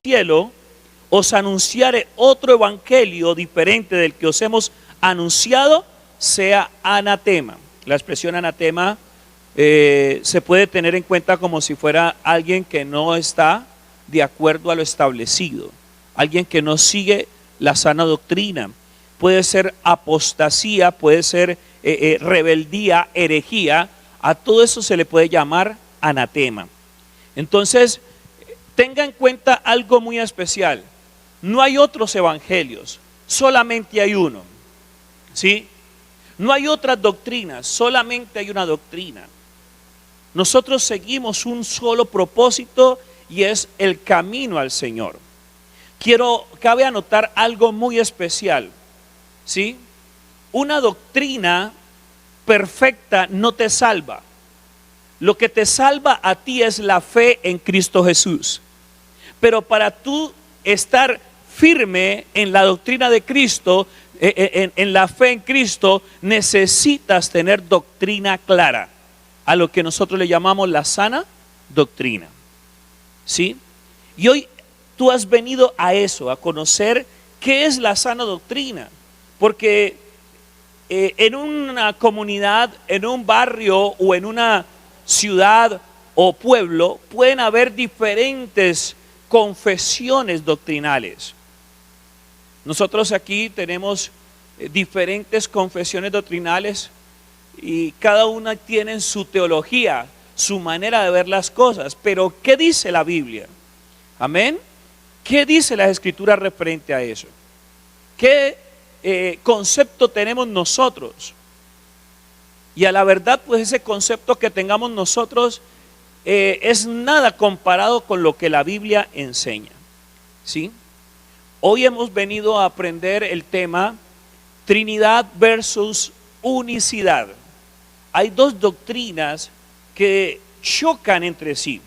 cielo os anunciare otro evangelio diferente del que os hemos anunciado, sea anatema. La expresión anatema se puede tener en cuenta como si fuera alguien que no está de acuerdo a lo establecido, alguien que no sigue la sana doctrina. Puede ser apostasía, puede ser rebeldía, herejía. A todo eso se le puede llamar anatema. Entonces, tenga en cuenta algo muy especial. No hay otros evangelios, solamente hay uno. ¿Sí? No hay otras doctrinas, solamente hay una doctrina. Nosotros seguimos un solo propósito y es el camino al Señor. Cabe anotar algo muy especial. ¿Sí? Una doctrina perfecta no te salva. Lo que te salva a ti es la fe en Cristo Jesús. Pero para tú estar firme en la doctrina de Cristo, en la fe en Cristo, necesitas tener doctrina clara, a lo que nosotros le llamamos la sana doctrina. ¿Sí? Y hoy tú has venido a eso, a conocer qué es la sana doctrina. Porque en una comunidad, en un barrio o en una ciudad o pueblo pueden haber diferentes confesiones doctrinales. Nosotros aquí tenemos diferentes confesiones doctrinales y cada una tiene su teología, su manera de ver las cosas. Pero ¿qué dice la Biblia? Amén. ¿Qué dice la Escritura referente a eso? ¿Qué concepto tenemos nosotros? Y a la verdad, pues ese concepto que tengamos nosotros es nada comparado con lo que la Biblia enseña. ¿Sí? Hoy hemos venido a aprender el tema Trinidad versus unicidad. Hay dos doctrinas que chocan entre sí,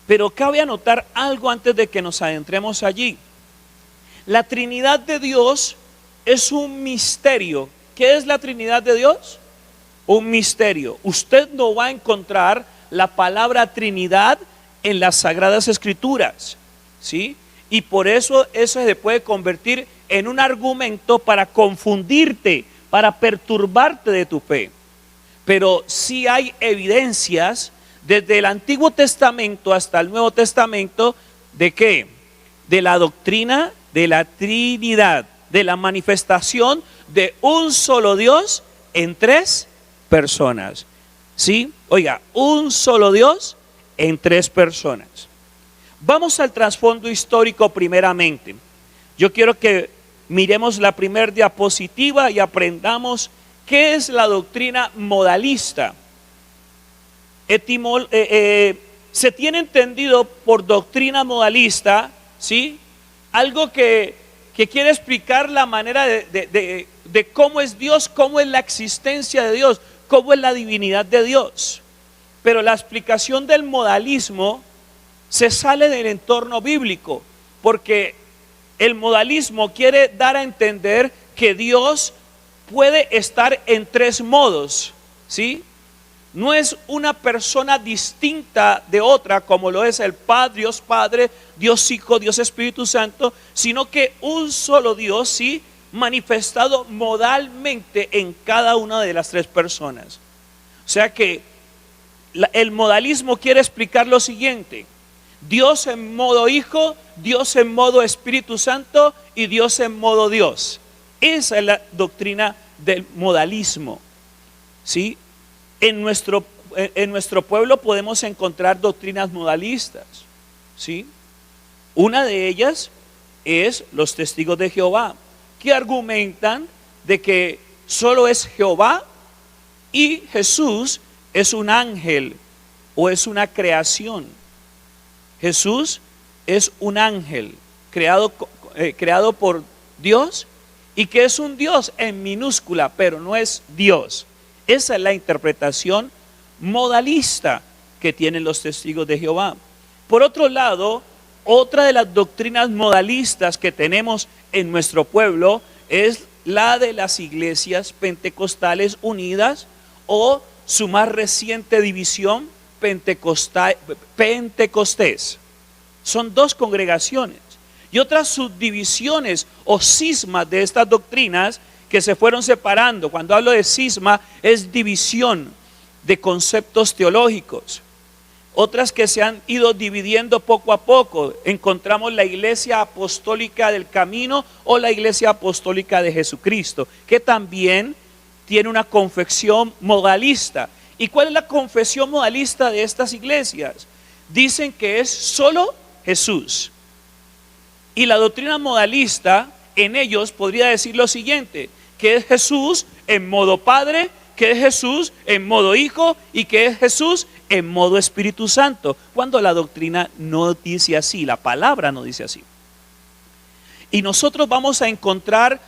pero cabe anotar algo antes de que nos adentremos allí. La Trinidad de Dios es un misterio. ¿Qué es la Trinidad de Dios? Un misterio. Usted no va a encontrar la palabra Trinidad en las Sagradas Escrituras, ¿sí? Y por eso se puede convertir en un argumento para confundirte, para perturbarte de tu fe. Pero sí hay evidencias desde el Antiguo Testamento hasta el Nuevo Testamento de ¿qué? De la doctrina de la Trinidad, de la manifestación de un solo Dios en tres personas. ¿Sí? Oiga, un solo Dios en tres personas. Vamos al trasfondo histórico primeramente. Yo quiero que miremos la primera diapositiva y aprendamos qué es la doctrina modalista. Se tiene entendido por doctrina modalista, ¿sí? Algo que quiere explicar la manera de cómo es Dios, cómo es la existencia de Dios, cómo es la divinidad de Dios. Pero la explicación del modalismo se sale del entorno bíblico, porque el modalismo quiere dar a entender que Dios puede estar en tres modos, ¿sí? No es una persona distinta de otra como lo es el Padre, Dios Hijo, Dios Espíritu Santo, sino que un solo Dios, ¿sí? Manifestado modalmente en cada una de las tres personas. O sea que el modalismo quiere explicar lo siguiente: Dios en modo Hijo, Dios en modo Espíritu Santo y Dios en modo Dios. Esa es la doctrina del modalismo, ¿sí? En nuestro pueblo podemos encontrar doctrinas modalistas, ¿sí? Una de ellas es los testigos de Jehová, que argumentan de que solo es Jehová y Jesús es un ángel o es una creación. Jesús es un ángel creado por Dios y que es un Dios en minúscula, pero no es Dios. Esa es la interpretación modalista que tienen los testigos de Jehová. Por otro lado, otra de las doctrinas modalistas que tenemos en nuestro pueblo es la de las iglesias pentecostales unidas, o su más reciente división, Pentecostés. Son dos congregaciones. Y otras subdivisiones o cismas de estas doctrinas que se fueron separando. Cuando hablo de cisma, es división de conceptos teológicos. Otras que se han ido dividiendo poco a poco. Encontramos la Iglesia Apostólica del Camino o la Iglesia Apostólica de Jesucristo, que también tiene una confesión modalista. ¿Y cuál es la confesión modalista de estas iglesias? Dicen que es solo Jesús. Y la doctrina modalista en ellos podría decir lo siguiente, que es Jesús en modo Padre, que es Jesús en modo Hijo y que es Jesús en modo Espíritu Santo, cuando la doctrina no dice así, la palabra no dice así. Y nosotros vamos a encontrar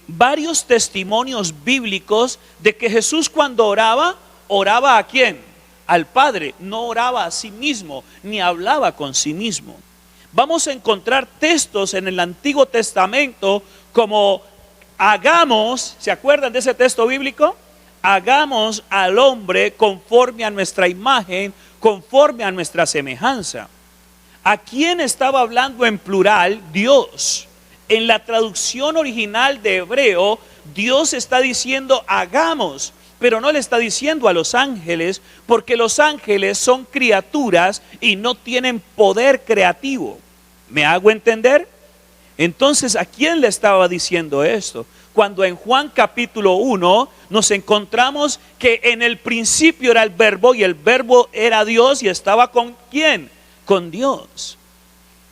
varios testimonios bíblicos de que Jesús cuando oraba, ¿oraba a quién? Al Padre, no oraba a sí mismo, ni hablaba con sí mismo. Vamos a encontrar textos en el Antiguo Testamento como hagamos, ¿se acuerdan de ese texto bíblico? Hagamos al hombre conforme a nuestra imagen, conforme a nuestra semejanza. ¿A quién estaba hablando en plural? Dios. En la traducción original de hebreo, Dios está diciendo hagamos, pero no le está diciendo a los ángeles, porque los ángeles son criaturas y no tienen poder creativo. ¿Me hago entender? Entonces, ¿a quién le estaba diciendo esto? Cuando en Juan capítulo 1 nos encontramos que en el principio era el verbo y el verbo era Dios y estaba ¿con quién? Con Dios.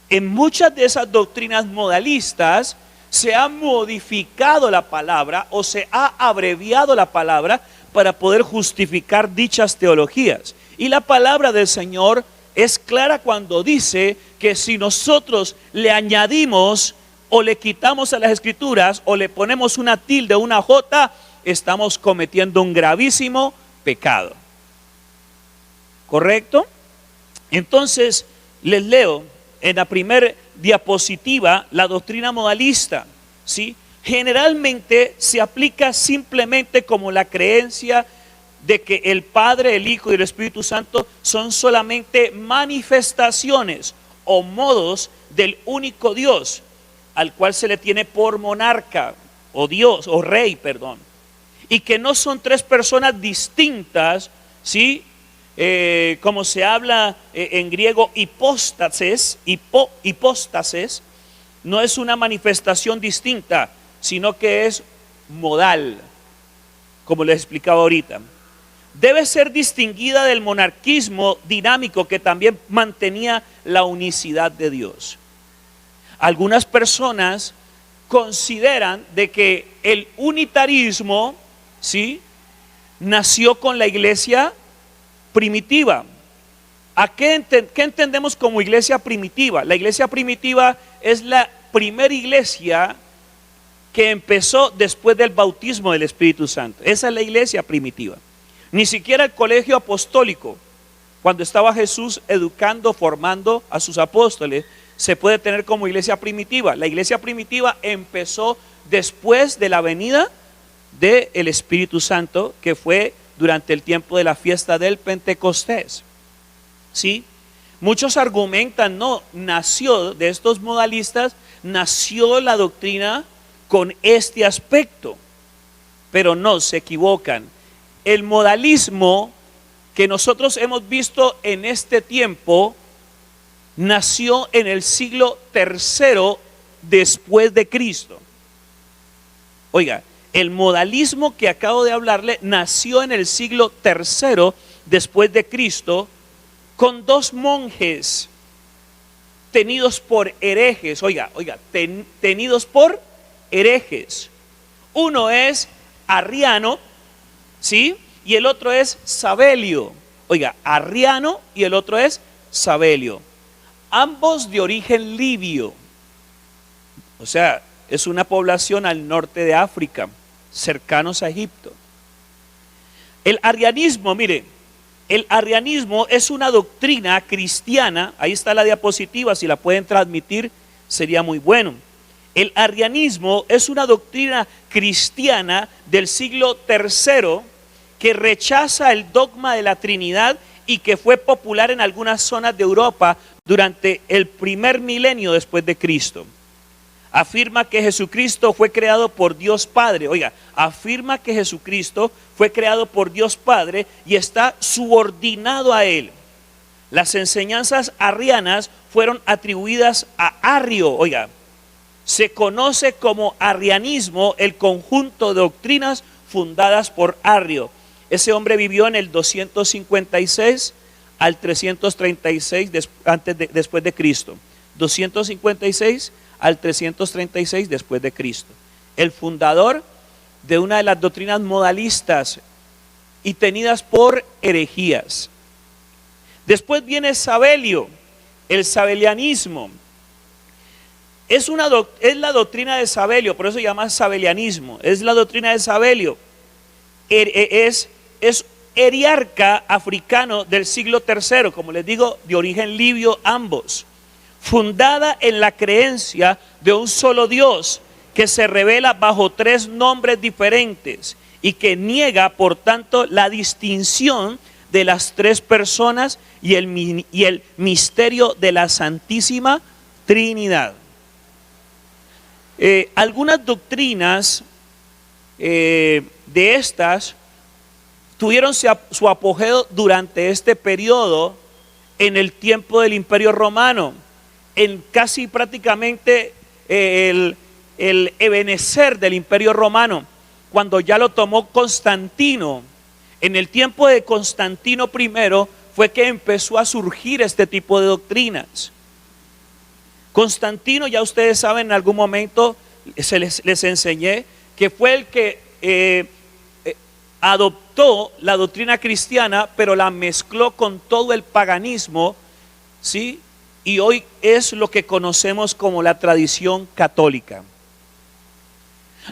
En muchas de esas doctrinas modalistas se ha modificado la palabra o se ha abreviado la palabra para poder justificar dichas teologías. Y la palabra del Señor es clara cuando dice que si nosotros le añadimos o le quitamos a las escrituras o le ponemos una tilde o una jota, estamos cometiendo un gravísimo pecado. ¿Correcto? Entonces les leo en la primera diapositiva la doctrina modalista, ¿sí? Generalmente se aplica simplemente como la creencia de que el Padre, el Hijo y el Espíritu Santo son solamente manifestaciones o modos del único Dios, al cual se le tiene por monarca o Dios o rey, perdón, y que no son tres personas distintas, ¿sí? Como se habla en griego hipóstasis, no es una manifestación distinta, sino que es modal, como les explicaba ahorita. Debe ser distinguida del monarquismo dinámico que también mantenía la unicidad de Dios. Algunas personas consideran de que el unitarismo, ¿sí?, nació con la iglesia primitiva. ¿Qué entendemos como iglesia primitiva? La iglesia primitiva es la primera iglesia que empezó después del bautismo del Espíritu Santo. Esa es la iglesia primitiva. Ni siquiera el colegio apostólico, cuando estaba Jesús educando, formando a sus apóstoles, se puede tener como iglesia primitiva. La iglesia primitiva empezó después de la venida del Espíritu Santo, que fue durante el tiempo de la fiesta del Pentecostés. ¿Sí? Muchos argumentan, no, nació de estos modalistas, nació la doctrina con este aspecto, pero no, se equivocan. El modalismo que nosotros hemos visto en este tiempo nació en el siglo III después de Cristo. Oiga, el modalismo que acabo de hablarle nació en el siglo III después de Cristo con dos monjes tenidos por herejes. Oiga, tenidos por herejes. Uno es Arriano, ¿sí? Y el otro es Sabelio. Oiga, Arriano y el otro es Sabelio. Ambos de origen libio. O sea, es una población al norte de África, cercanos a Egipto. El arrianismo, mire, el arrianismo es una doctrina cristiana. Ahí está la diapositiva, si la pueden transmitir sería muy bueno. El arrianismo es una doctrina cristiana del siglo III que rechaza el dogma de la Trinidad y que fue popular en algunas zonas de Europa durante el primer milenio después de Cristo. Afirma que Jesucristo fue creado por Dios Padre. Oiga, afirma que Jesucristo fue creado por Dios Padre y está subordinado a Él. Las enseñanzas arrianas fueron atribuidas a Arrio. Oiga, se conoce como arrianismo el conjunto de doctrinas fundadas por Arrio. Ese hombre vivió en el 256 al 336 después de Cristo. 256 al 336 después de Cristo. El fundador de una de las doctrinas modalistas y tenidas por herejías. Después viene Sabelio, el sabelianismo. Es la doctrina de Sabelio, por eso se llama sabelianismo. Es la doctrina de Sabelio. Es eriarca africano del siglo III, como les digo, de origen libio ambos. Fundada en la creencia de un solo Dios que se revela bajo tres nombres diferentes y que niega, por tanto, la distinción de las tres personas y el misterio de la Santísima Trinidad. Algunas doctrinas de estas tuvieron su apogeo durante este periodo en el tiempo del Imperio Romano, en casi prácticamente el ebenecer del Imperio Romano, cuando ya lo tomó Constantino. En el tiempo de Constantino I fue que empezó a surgir este tipo de doctrinas. Constantino, ya ustedes saben, en algún momento les enseñé que fue el que adoptó la doctrina cristiana, pero la mezcló con todo el paganismo, ¿sí? Y hoy es lo que conocemos como la tradición católica.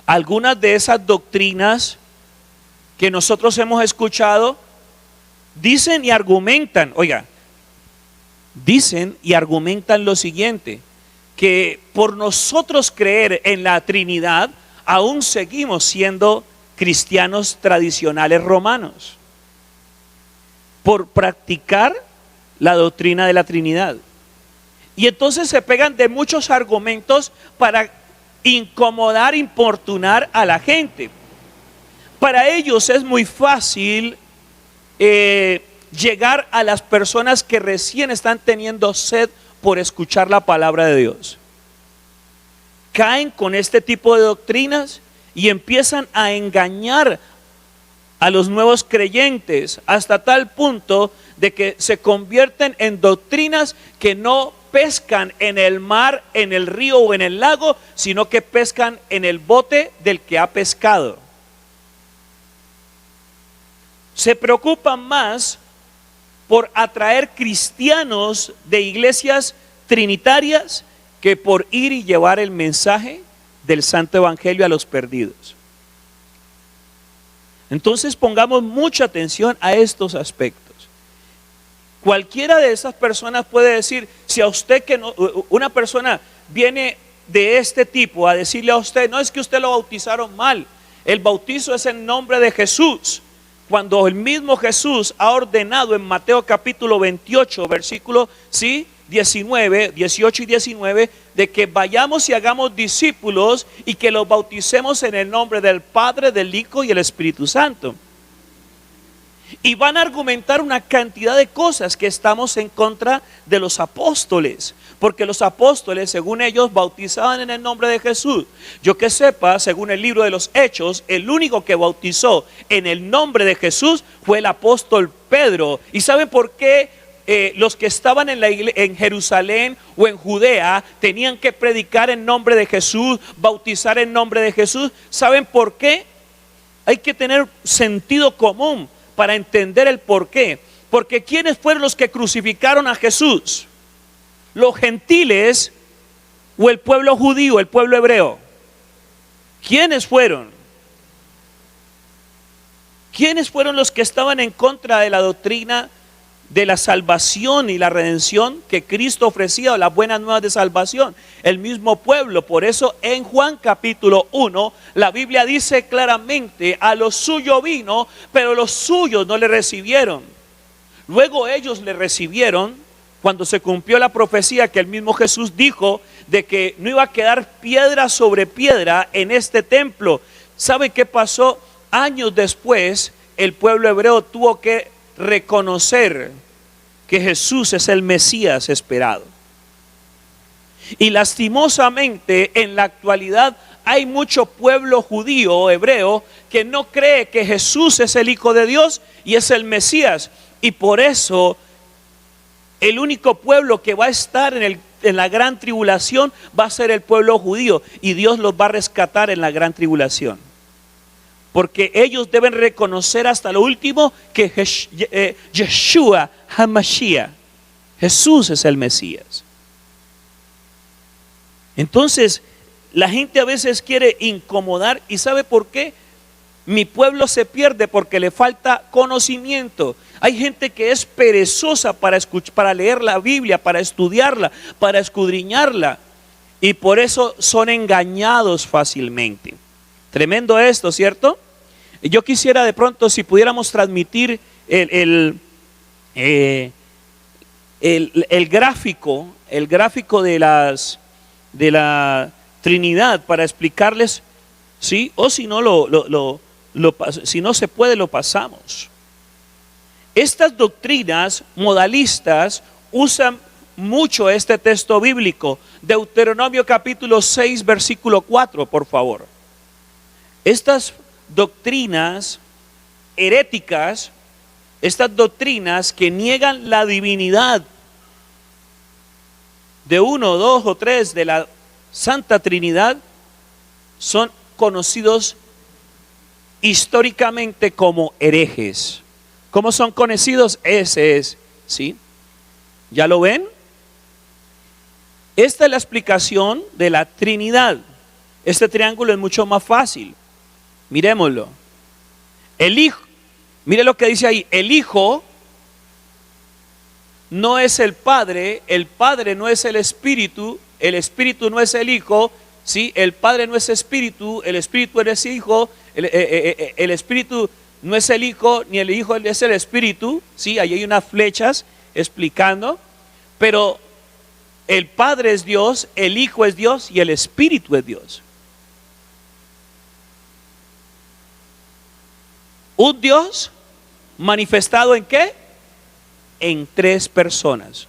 Algunas de esas doctrinas que nosotros hemos escuchado dicen y argumentan, oiga, dicen y argumentan lo siguiente: que por nosotros creer en la Trinidad, aún seguimos siendo cristianos tradicionales romanos, por practicar la doctrina de la Trinidad. Y entonces se pegan de muchos argumentos para incomodar, importunar a la gente. Para ellos es muy fácil llegar a las personas que recién están teniendo sed por escuchar la palabra de Dios. Caen con este tipo de doctrinas y empiezan a engañar a los nuevos creyentes hasta tal punto de que se convierten en doctrinas que no pescan en el mar, en el río o en el lago, sino que pescan en el bote del que ha pescado. Se preocupan más por atraer cristianos de iglesias trinitarias que por ir y llevar el mensaje del Santo Evangelio a los perdidos. Entonces pongamos mucha atención a estos aspectos. Cualquiera de esas personas puede decir, si a usted una persona viene de este tipo a decirle a usted, no, es que usted lo bautizaron mal, el bautizo es en nombre de Jesús, cuando el mismo Jesús ha ordenado en Mateo capítulo 28, versículo 19, 18 y 19, de que vayamos y hagamos discípulos y que los bauticemos en el nombre del Padre, del Hijo y el Espíritu Santo. Y van a argumentar una cantidad de cosas que estamos en contra de los apóstoles, porque los apóstoles, según ellos, bautizaban en el nombre de Jesús. Yo que sepa, según el libro de los Hechos, el único que bautizó en el nombre de Jesús fue el apóstol Pedro. ¿Y saben por qué los que estaban en Jerusalén o en Judea tenían que predicar en nombre de Jesús, bautizar en nombre de Jesús? ¿Saben por qué? Hay que tener sentido común para entender el por qué. Porque ¿quiénes fueron los que crucificaron a Jesús? ¿Los gentiles o el pueblo judío, el pueblo hebreo? ¿Quiénes fueron? ¿Quiénes fueron los que estaban en contra de la doctrina de la salvación y la redención que Cristo ofrecía, o las buenas nuevas de salvación? El mismo pueblo. Por eso en Juan capítulo 1 la Biblia dice claramente: a los suyos vino, pero los suyos no le recibieron. Luego ellos le recibieron, cuando se cumplió la profecía que el mismo Jesús dijo de que no iba a quedar piedra sobre piedra en este templo. ¿Sabe qué pasó? Años después, el pueblo hebreo tuvo que reconocer que Jesús es el Mesías esperado. Y lastimosamente en la actualidad hay mucho pueblo judío o hebreo que no cree que Jesús es el Hijo de Dios y es el Mesías. Y por eso el único pueblo que va a estar en la gran tribulación va a ser el pueblo judío. Y Dios los va a rescatar en la gran tribulación. Porque ellos deben reconocer hasta lo último que Yeshua HaMashiach, Jesús es el Mesías. Entonces, la gente a veces quiere incomodar. ¿Y sabe por qué? Mi pueblo se pierde porque le falta conocimiento. Hay gente que es perezosa para leer la Biblia, para estudiarla, para escudriñarla. Y por eso son engañados fácilmente. Tremendo esto, ¿cierto? Yo quisiera de pronto si pudiéramos transmitir el gráfico de la Trinidad para explicarles, ¿sí? O si no si no se puede, lo pasamos. Estas doctrinas modalistas usan mucho este texto bíblico. Deuteronomio capítulo 6 versículo 4, por favor. Estas doctrinas heréticas, estas doctrinas que niegan la divinidad de uno, dos o tres de la Santa Trinidad, son conocidos históricamente como herejes. ¿Cómo son conocidos? Ese es, ¿sí? ¿Ya lo ven? Esta es la explicación de la Trinidad. Este triángulo es mucho más fácil. Miremoslo. El Hijo, mire lo que dice ahí, el Hijo no es el Padre no es el Espíritu no es el Hijo, ¿sí? El Padre no es Espíritu, el Espíritu no es Hijo, el Espíritu no es el Hijo, ni el Hijo es el Espíritu, ¿sí? Ahí hay unas flechas explicando, pero el Padre es Dios, el Hijo es Dios y el Espíritu es Dios. Un Dios manifestado ¿en qué? En tres personas.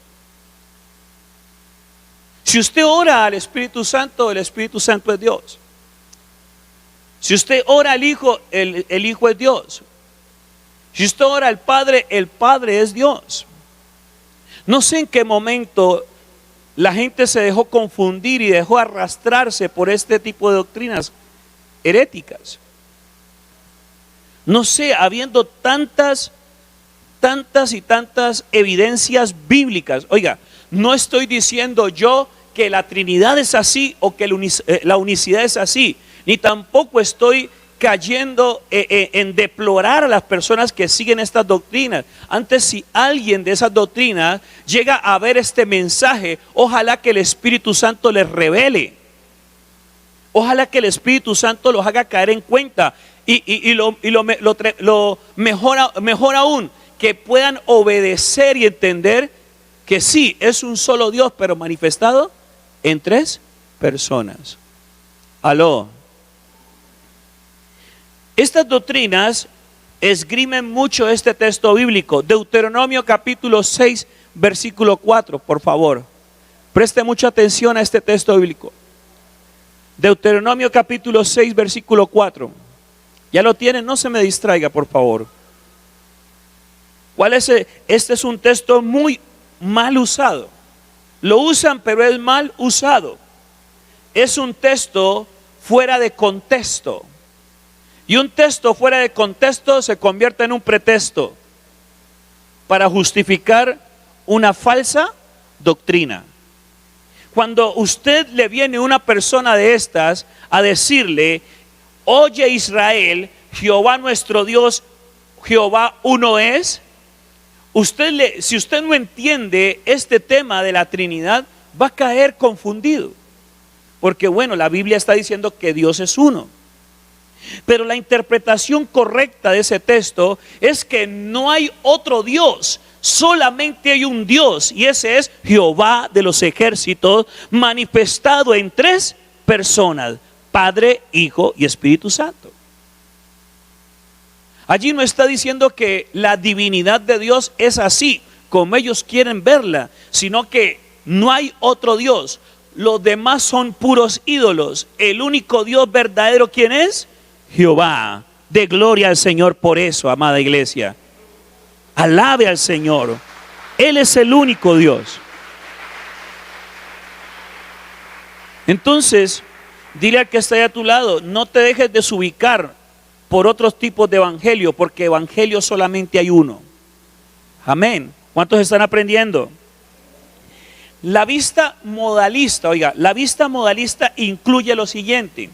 Si usted ora al Espíritu Santo, el Espíritu Santo es Dios. Si usted ora al Hijo, el Hijo es Dios. Si usted ora al Padre, el Padre es Dios. No sé en qué momento la gente se dejó confundir y dejó arrastrarse por este tipo de doctrinas heréticas. No sé, habiendo tantas y tantas evidencias bíblicas. Oiga, no estoy diciendo yo que la Trinidad es así o que la unicidad es así, ni tampoco estoy cayendo en deplorar a las personas que siguen estas doctrinas. Antes, si alguien de esas doctrinas llega a ver este mensaje, ojalá que el Espíritu Santo les revele. Ojalá que el Espíritu Santo los haga caer en cuenta. Y lo mejor aún, que puedan obedecer y entender que sí, es un solo Dios, pero manifestado en tres personas. Aló. Estas doctrinas esgrimen mucho este texto bíblico. Deuteronomio capítulo 6, versículo 4, por favor. Preste mucha atención a este texto bíblico. Deuteronomio capítulo 6, versículo 4. ¿Ya lo tienen? No se me distraiga, por favor. ¿Cuál es? Este es un texto muy mal usado. Lo usan, pero es mal usado. Es un texto fuera de contexto. Y un texto fuera de contexto se convierte en un pretexto para justificar una falsa doctrina. Cuando usted le viene una persona de estas a decirle: oye Israel, Jehová nuestro Dios, Jehová uno es. Si usted no entiende este tema de la Trinidad, va a caer confundido. Porque bueno, la Biblia está diciendo que Dios es uno. Pero la interpretación correcta de ese texto es que no hay otro Dios, solamente hay un Dios, y ese es Jehová de los ejércitos, manifestado en tres personas: Padre, Hijo y Espíritu Santo. Allí no está diciendo que la divinidad de Dios es así, como ellos quieren verla, sino que no hay otro Dios. Los demás son puros ídolos. El único Dios verdadero, ¿quién es? Jehová. De gloria al Señor por eso, amada iglesia. Alabe al Señor. Él es el único Dios. Entonces, dile al que está ahí a tu lado, no te dejes desubicar por otros tipos de evangelio, porque evangelio solamente hay uno. Amén. ¿Cuántos están aprendiendo? La vista modalista, oiga, la vista modalista incluye lo siguiente.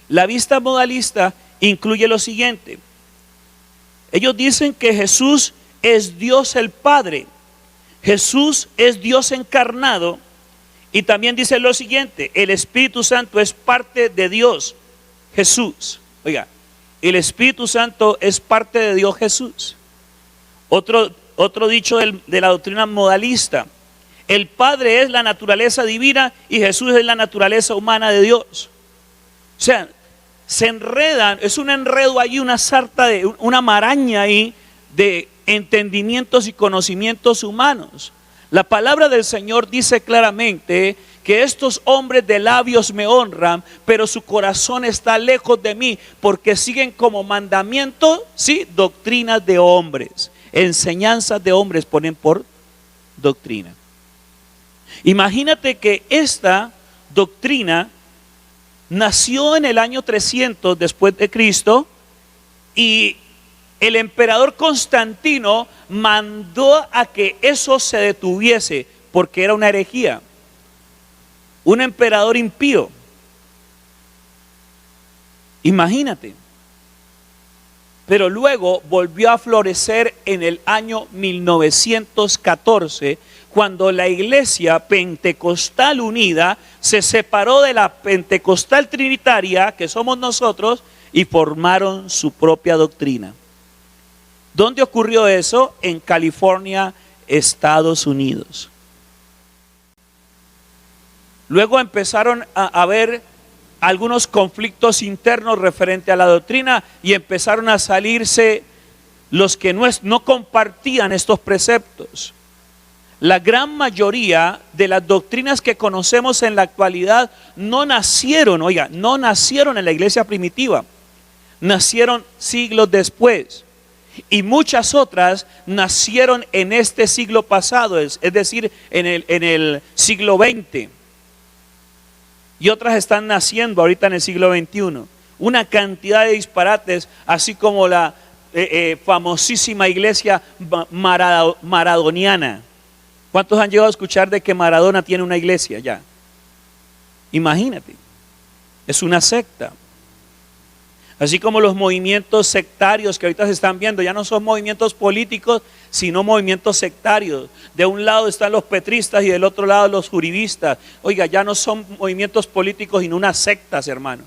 La vista modalista incluye lo siguiente. Ellos dicen que Jesús es Dios el Padre. Jesús es Dios encarnado. Y también dicen lo siguiente: el Espíritu Santo es parte de Dios Jesús. Oiga, el Espíritu Santo es parte de Dios Jesús. Otro dicho de la doctrina modalista: el Padre es la naturaleza divina y Jesús es la naturaleza humana de Dios. O sea, se enredan, es un enredo ahí, una sarta, una maraña ahí de entendimientos y conocimientos humanos. La palabra del Señor dice claramente que estos hombres de labios me honran, pero su corazón está lejos de mí, porque siguen como mandamiento, sí, doctrinas de hombres, enseñanzas de hombres ponen por doctrina. Imagínate que esta doctrina nació en el año 300 después de Cristo, y el emperador Constantino mandó a que eso se detuviese porque era una herejía. Un emperador impío. Imagínate. Pero luego volvió a florecer en el año 1914, cuando la iglesia pentecostal unida se separó de la pentecostal trinitaria, que somos nosotros, y formaron su propia doctrina. ¿Dónde ocurrió eso? En California, Estados Unidos. Luego empezaron a haber algunos conflictos internos referente a la doctrina, y empezaron a salirse los que no compartían estos preceptos. La gran mayoría de las doctrinas que conocemos en la actualidad no nacieron, oiga, no nacieron en la iglesia primitiva, nacieron siglos después. Y muchas otras nacieron en este siglo pasado, es decir, en el siglo XX. Y otras están naciendo ahorita en el siglo XXI. Una cantidad de disparates, así como la famosísima iglesia maradoniana. ¿Cuántos han llegado a escuchar de que Maradona tiene una iglesia ya? Imagínate, es una secta. Así como los movimientos sectarios que ahorita se están viendo, ya no son movimientos políticos, sino movimientos sectarios. De un lado están los petristas y del otro lado los uribistas. Oiga, ya no son movimientos políticos, sino unas sectas, hermano.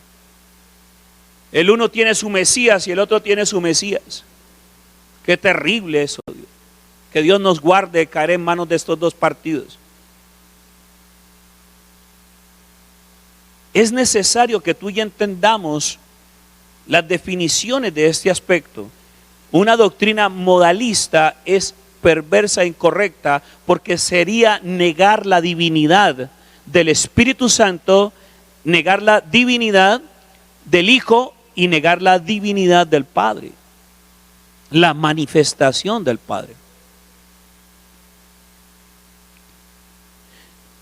El uno tiene su Mesías y el otro tiene su Mesías. Qué terrible eso, Dios. Que Dios nos guarde de caer en manos de estos dos partidos. Es necesario que tú y yo entendamos las definiciones de este aspecto. Una doctrina modalista es perversa e incorrecta, porque sería negar la divinidad del Espíritu Santo, negar la divinidad del Hijo y negar la divinidad del Padre, la manifestación del Padre.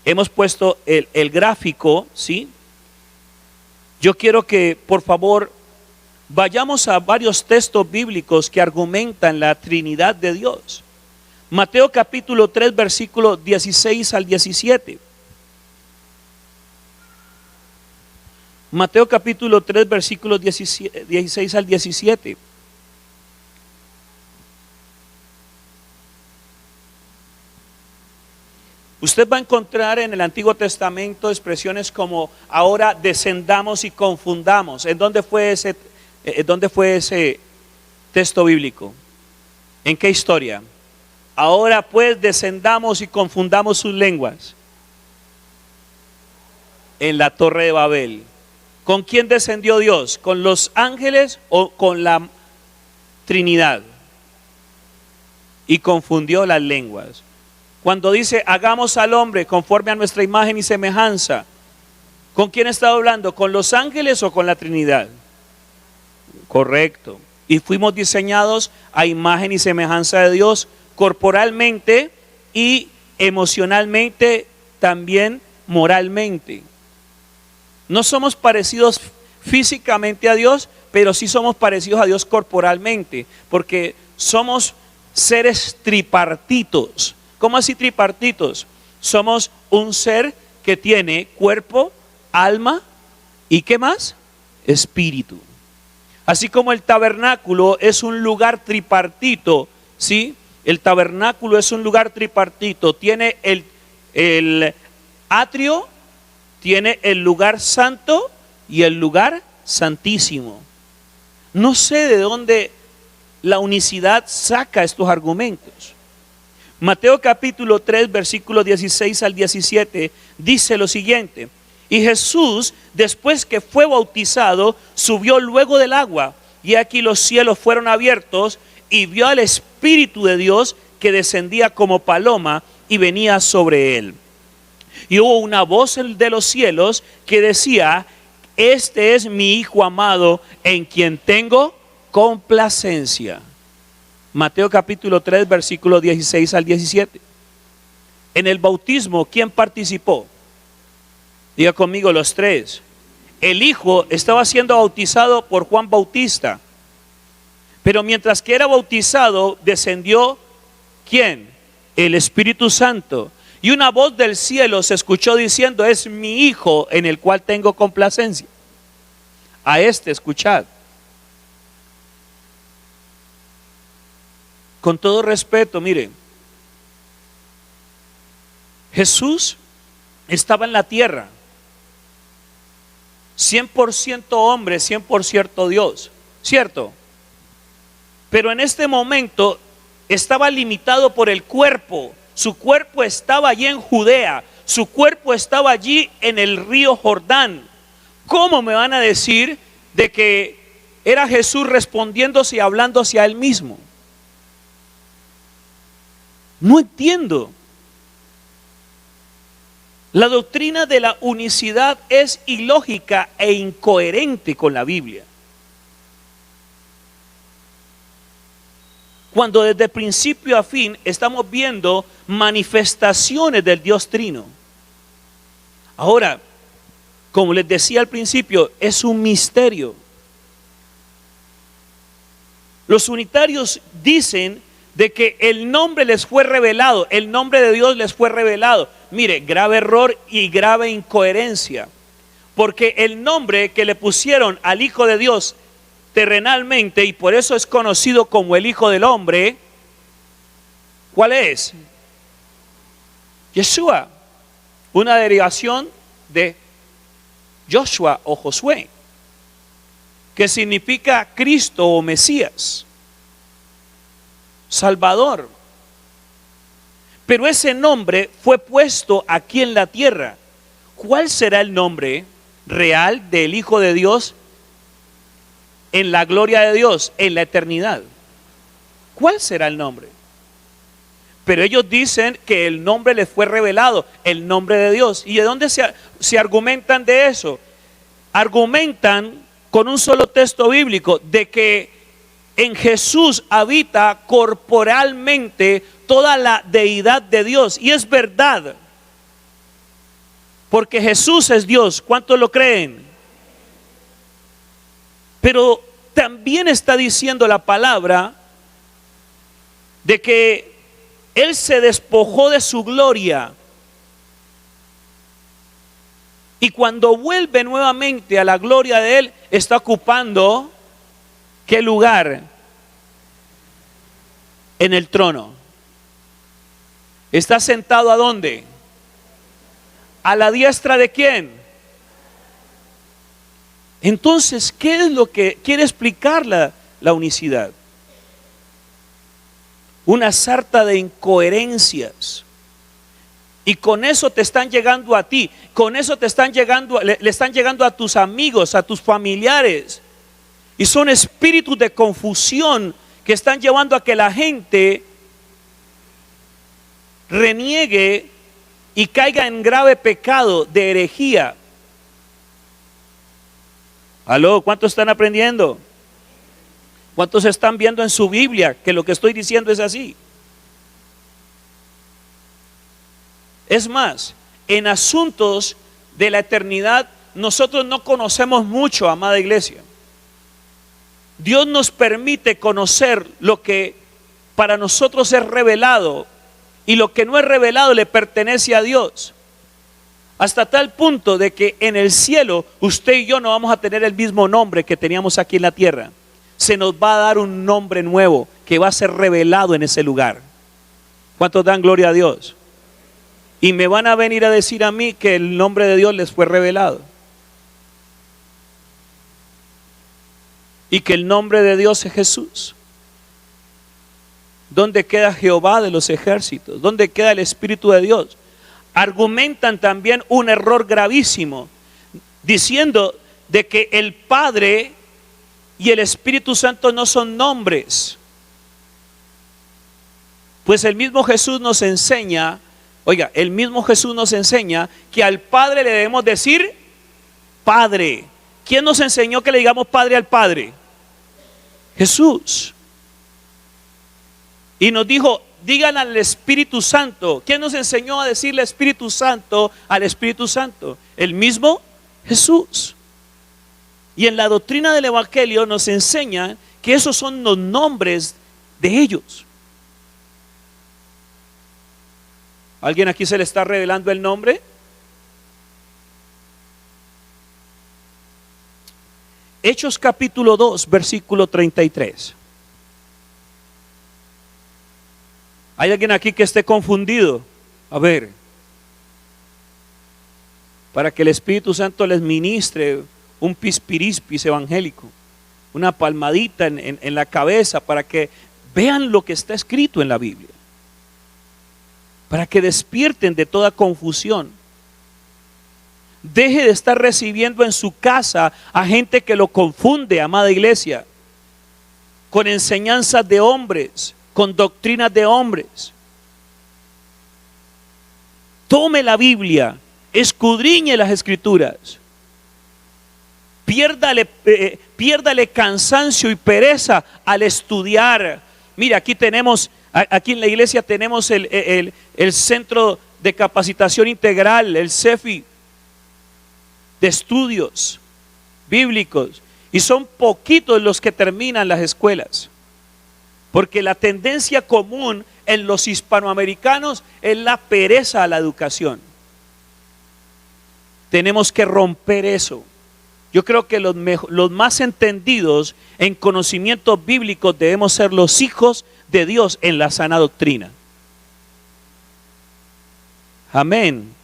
Hemos puesto el gráfico, ¿sí? Yo quiero que por favor vayamos a varios textos bíblicos que argumentan la Trinidad de Dios. Mateo capítulo 3, versículos 16 al 17. Mateo capítulo 3, versículos 16 al 17. Usted va a encontrar en el Antiguo Testamento expresiones como ahora descendamos y confundamos. ¿En dónde fue ese texto bíblico? ¿En qué historia? Ahora pues descendamos y confundamos sus lenguas. En la torre de Babel. ¿Con quién descendió Dios? ¿Con los ángeles o con la Trinidad? Y confundió las lenguas. Cuando dice hagamos al hombre conforme a nuestra imagen y semejanza, ¿con quién está hablando? ¿Con los ángeles o con la Trinidad? Correcto. Y fuimos diseñados a imagen y semejanza de Dios, corporalmente y emocionalmente, también moralmente. No somos parecidos físicamente a Dios, pero sí somos parecidos a Dios corporalmente, porque somos seres tripartitos. ¿Cómo así tripartitos? Somos un ser que tiene cuerpo, alma y ¿qué más? Espíritu. Así como el tabernáculo es un lugar tripartito, ¿sí? El tabernáculo es un lugar tripartito. Tiene el atrio, tiene el lugar santo y el lugar santísimo. No sé de dónde la unicidad saca estos argumentos. Mateo capítulo 3, versículos 16 al 17, dice lo siguiente: y Jesús, después que fue bautizado, subió luego del agua, y aquí los cielos fueron abiertos, y vio al Espíritu de Dios que descendía como paloma y venía sobre él. Y hubo una voz de los cielos que decía: este es mi Hijo amado, en quien tengo complacencia. Mateo capítulo 3, versículos 16 al 17. En el bautismo, ¿quién participó? Diga conmigo los tres. El Hijo estaba siendo bautizado por Juan Bautista, pero mientras que era bautizado, descendió ¿quién? El Espíritu Santo. Y una voz del cielo se escuchó diciendo: es mi Hijo en el cual tengo complacencia. A este escuchad. Con todo respeto, miren, Jesús estaba en la tierra, 100% hombre, 100% Dios, ¿cierto? Pero en este momento estaba limitado por el cuerpo. Su cuerpo estaba allí en Judea, su cuerpo estaba allí en el río Jordán. ¿Cómo me van a decir de que era Jesús respondiéndose y hablándose a él mismo? No entiendo. La doctrina de la unicidad es ilógica e incoherente con la Biblia. Cuando desde principio a fin estamos viendo manifestaciones del Dios Trino. Ahora, como les decía al principio, es un misterio. Los unitarios dicen de que el nombre les fue revelado, el nombre de Dios les fue revelado. Mire, grave error y grave incoherencia, porque el nombre que le pusieron al Hijo de Dios terrenalmente, y por eso es conocido como el Hijo del Hombre, ¿cuál es? Yeshua, una derivación de Joshua o Josué, que significa Cristo o Mesías, Salvador. Pero ese nombre fue puesto aquí en la tierra. ¿Cuál será el nombre real del Hijo de Dios en la gloria de Dios, en la eternidad? ¿Cuál será el nombre? Pero ellos dicen que el nombre les fue revelado, el nombre de Dios. ¿Y de dónde se argumentan de eso? Argumentan con un solo texto bíblico de que en Jesús habita corporalmente toda la deidad de Dios. Y es verdad, porque Jesús es Dios. ¿Cuántos lo creen? Pero también está diciendo la palabra de que Él se despojó de su gloria, y cuando vuelve nuevamente a la gloria de Él, está ocupando ¿qué lugar? En el trono. ¿Está sentado a dónde? ¿A la diestra de quién? Entonces, ¿qué es lo que quiere explicar la unicidad? una sarta de incoherencias. Y con eso te están llegando a ti, con eso te están llegando, le están llegando a tus amigos, a tus familiares. Y son espíritus de confusión que están llevando a que la gente reniegue y caiga en grave pecado de herejía. ¿Aló? ¿Cuántos están aprendiendo? ¿Cuántos están viendo en su Biblia que lo que estoy diciendo es así? Es más, en asuntos de la eternidad nosotros no conocemos mucho, amada iglesia. Dios nos permite conocer lo que para nosotros es revelado, y lo que no es revelado le pertenece a Dios. Hasta tal punto de que en el cielo usted y yo no vamos a tener el mismo nombre que teníamos aquí en la tierra. Se nos va a dar un nombre nuevo que va a ser revelado en ese lugar. ¿Cuántos dan gloria a Dios? Y me van a venir a decir a mí que el nombre de Dios les fue revelado. Y que el nombre de Dios es Jesús. ¿Dónde queda Jehová de los ejércitos? ¿Dónde queda el Espíritu de Dios? Argumentan también un error gravísimo, diciendo de que el Padre y el Espíritu Santo no son nombres. Pues el mismo Jesús nos enseña, oiga, el mismo Jesús nos enseña que al Padre le debemos decir Padre. ¿Quién nos enseñó que le digamos Padre al Padre? Jesús. Y nos dijo, digan al Espíritu Santo. ¿Quién nos enseñó a decirle Espíritu Santo al Espíritu Santo? El mismo Jesús. Y en la doctrina del Evangelio nos enseña que esos son los nombres de ellos. ¿Alguien aquí se le está revelando el nombre? Hechos capítulo 2, versículo 33. ¿Hay alguien aquí que esté confundido? A ver, para que el Espíritu Santo les ministre un pispirispis evangélico, una palmadita en la cabeza, para que vean lo que está escrito en la Biblia, para que despierten de toda confusión. Deje de estar recibiendo en su casa a gente que lo confunde, amada iglesia, con enseñanzas de hombres, con doctrinas de hombres. Tome la Biblia, escudriñe las Escrituras, piérdale cansancio y pereza al estudiar. Mira, aquí en la iglesia tenemos el Centro de Capacitación Integral, el CEFI, de estudios bíblicos, y son poquitos los que terminan las escuelas, porque la tendencia común en los hispanoamericanos es la pereza a la educación. Tenemos que romper eso. Yo creo que los más entendidos en conocimientos bíblicos debemos ser los hijos de Dios en la sana doctrina. Amén.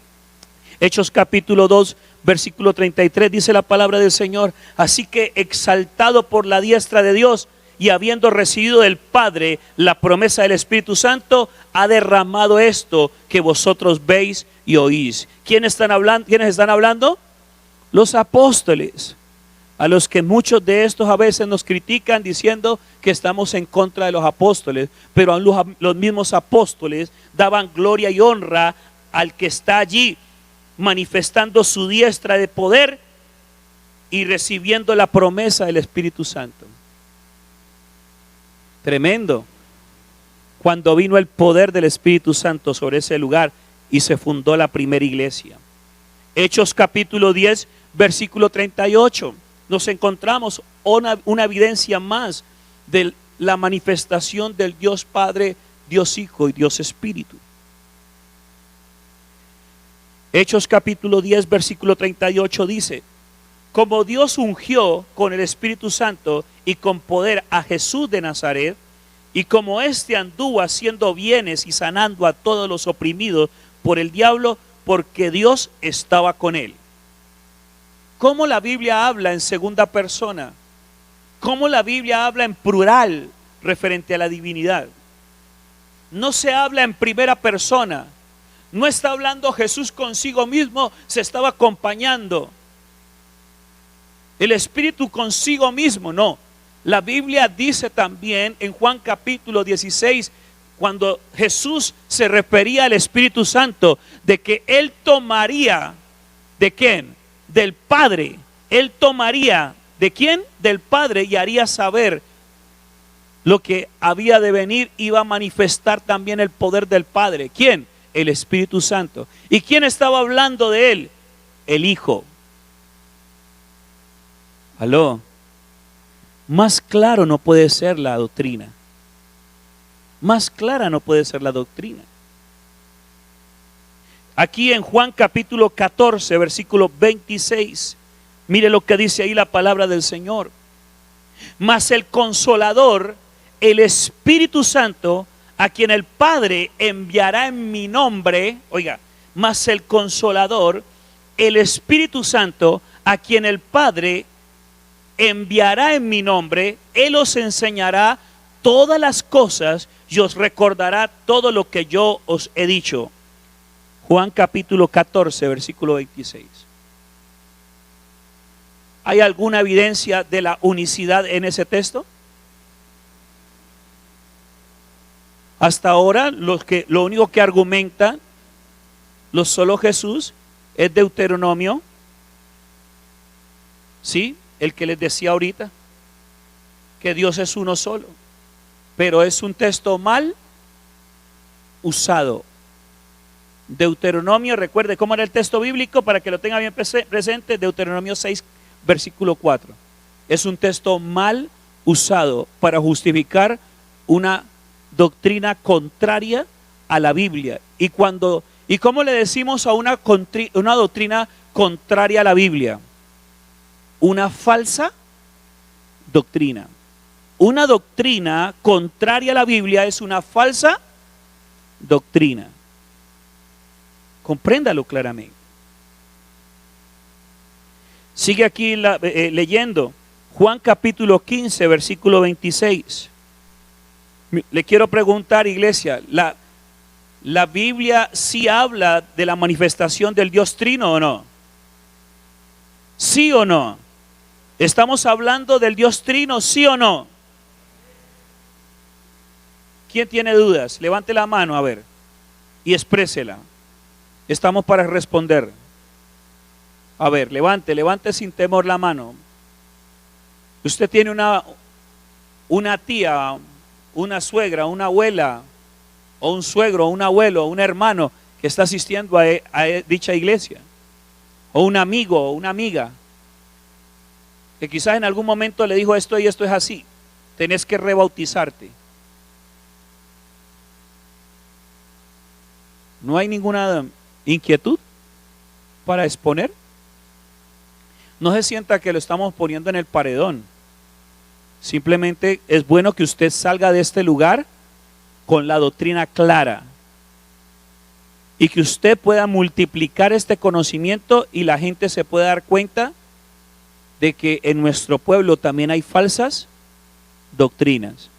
Hechos capítulo 2, versículo 33 dice la palabra del Señor: así que, exaltado por la diestra de Dios y habiendo recibido del Padre la promesa del Espíritu Santo, ha derramado esto que vosotros veis y oís. ¿Quiénes están hablando? Los apóstoles, a los que muchos de estos a veces nos critican diciendo que estamos en contra de los apóstoles, pero los mismos apóstoles daban gloria y honra al que está allí manifestando su diestra de poder y recibiendo la promesa del Espíritu Santo. Tremendo. Cuando vino el poder del Espíritu Santo sobre ese lugar y se fundó la primera iglesia. Hechos capítulo 10, versículo 38. Nos encontramos una evidencia más de la manifestación del Dios Padre, Dios Hijo y Dios Espíritu. Hechos capítulo 10, versículo 38 dice: como Dios ungió con el Espíritu Santo y con poder a Jesús de Nazaret, y como éste anduvo haciendo bienes y sanando a todos los oprimidos por el diablo, porque Dios estaba con él. ¿Cómo la Biblia habla en segunda persona? ¿Cómo la Biblia habla en plural referente a la divinidad? no se habla en primera persona. No está hablando Jesús consigo mismo, se estaba acompañando. El Espíritu consigo mismo, no. La Biblia dice también en Juan capítulo 16, cuando Jesús se refería al Espíritu Santo, de que Él tomaría, ¿de quién? Del Padre. Él tomaría, ¿de quién? Del Padre, y haría saber lo que había de venir. Iba a manifestar también el poder del Padre. ¿Quién? El Espíritu Santo. ¿Y quién estaba hablando de Él? El Hijo. Aló. Más claro no puede ser la doctrina. Más clara no puede ser la doctrina. Aquí en Juan capítulo 14, versículo 26, mire lo que dice ahí la palabra del Señor. Mas el Consolador, el Espíritu Santo, a quien el Padre enviará en mi nombre, oiga, mas el Consolador, el Espíritu Santo, a quien el Padre enviará en mi nombre, Él os enseñará todas las cosas y os recordará todo lo que yo os he dicho. Juan capítulo 14, versículo 26. ¿Hay alguna evidencia de la unicidad en ese texto? Hasta ahora lo único que argumenta solo Jesús es Deuteronomio, ¿sí? El que les decía ahorita, que Dios es uno solo. Pero es un texto mal usado. Deuteronomio, recuerde cómo era el texto bíblico para que lo tenga bien presente. Deuteronomio 6, versículo 4. Es un texto mal usado para justificar una doctrina contraria a la Biblia. ¿Y cómo le decimos a una doctrina contraria a la Biblia? Una falsa doctrina. Una doctrina contraria a la Biblia es una falsa doctrina. Compréndalo claramente. Sigue aquí leyendo Juan capítulo 15, versículo 26. Le quiero preguntar, iglesia, ¿la Biblia sí habla de la manifestación del Dios Trino o no? ¿Sí o no? ¿Estamos hablando del Dios Trino, sí o no? ¿Quién tiene dudas? Levante la mano, a ver, y exprésela. Estamos para responder. A ver, levante sin temor la mano. Usted tiene una tía, una suegra, una abuela, o un suegro, un abuelo, un hermano que está asistiendo a dicha iglesia, o un amigo, o una amiga, que quizás en algún momento le dijo esto y esto es así, tenés que rebautizarte. ¿No hay ninguna inquietud para exponer? No se sienta que lo estamos poniendo en el paredón. Simplemente es bueno que usted salga de este lugar con la doctrina clara y que usted pueda multiplicar este conocimiento y la gente se pueda dar cuenta de que en nuestro pueblo también hay falsas doctrinas.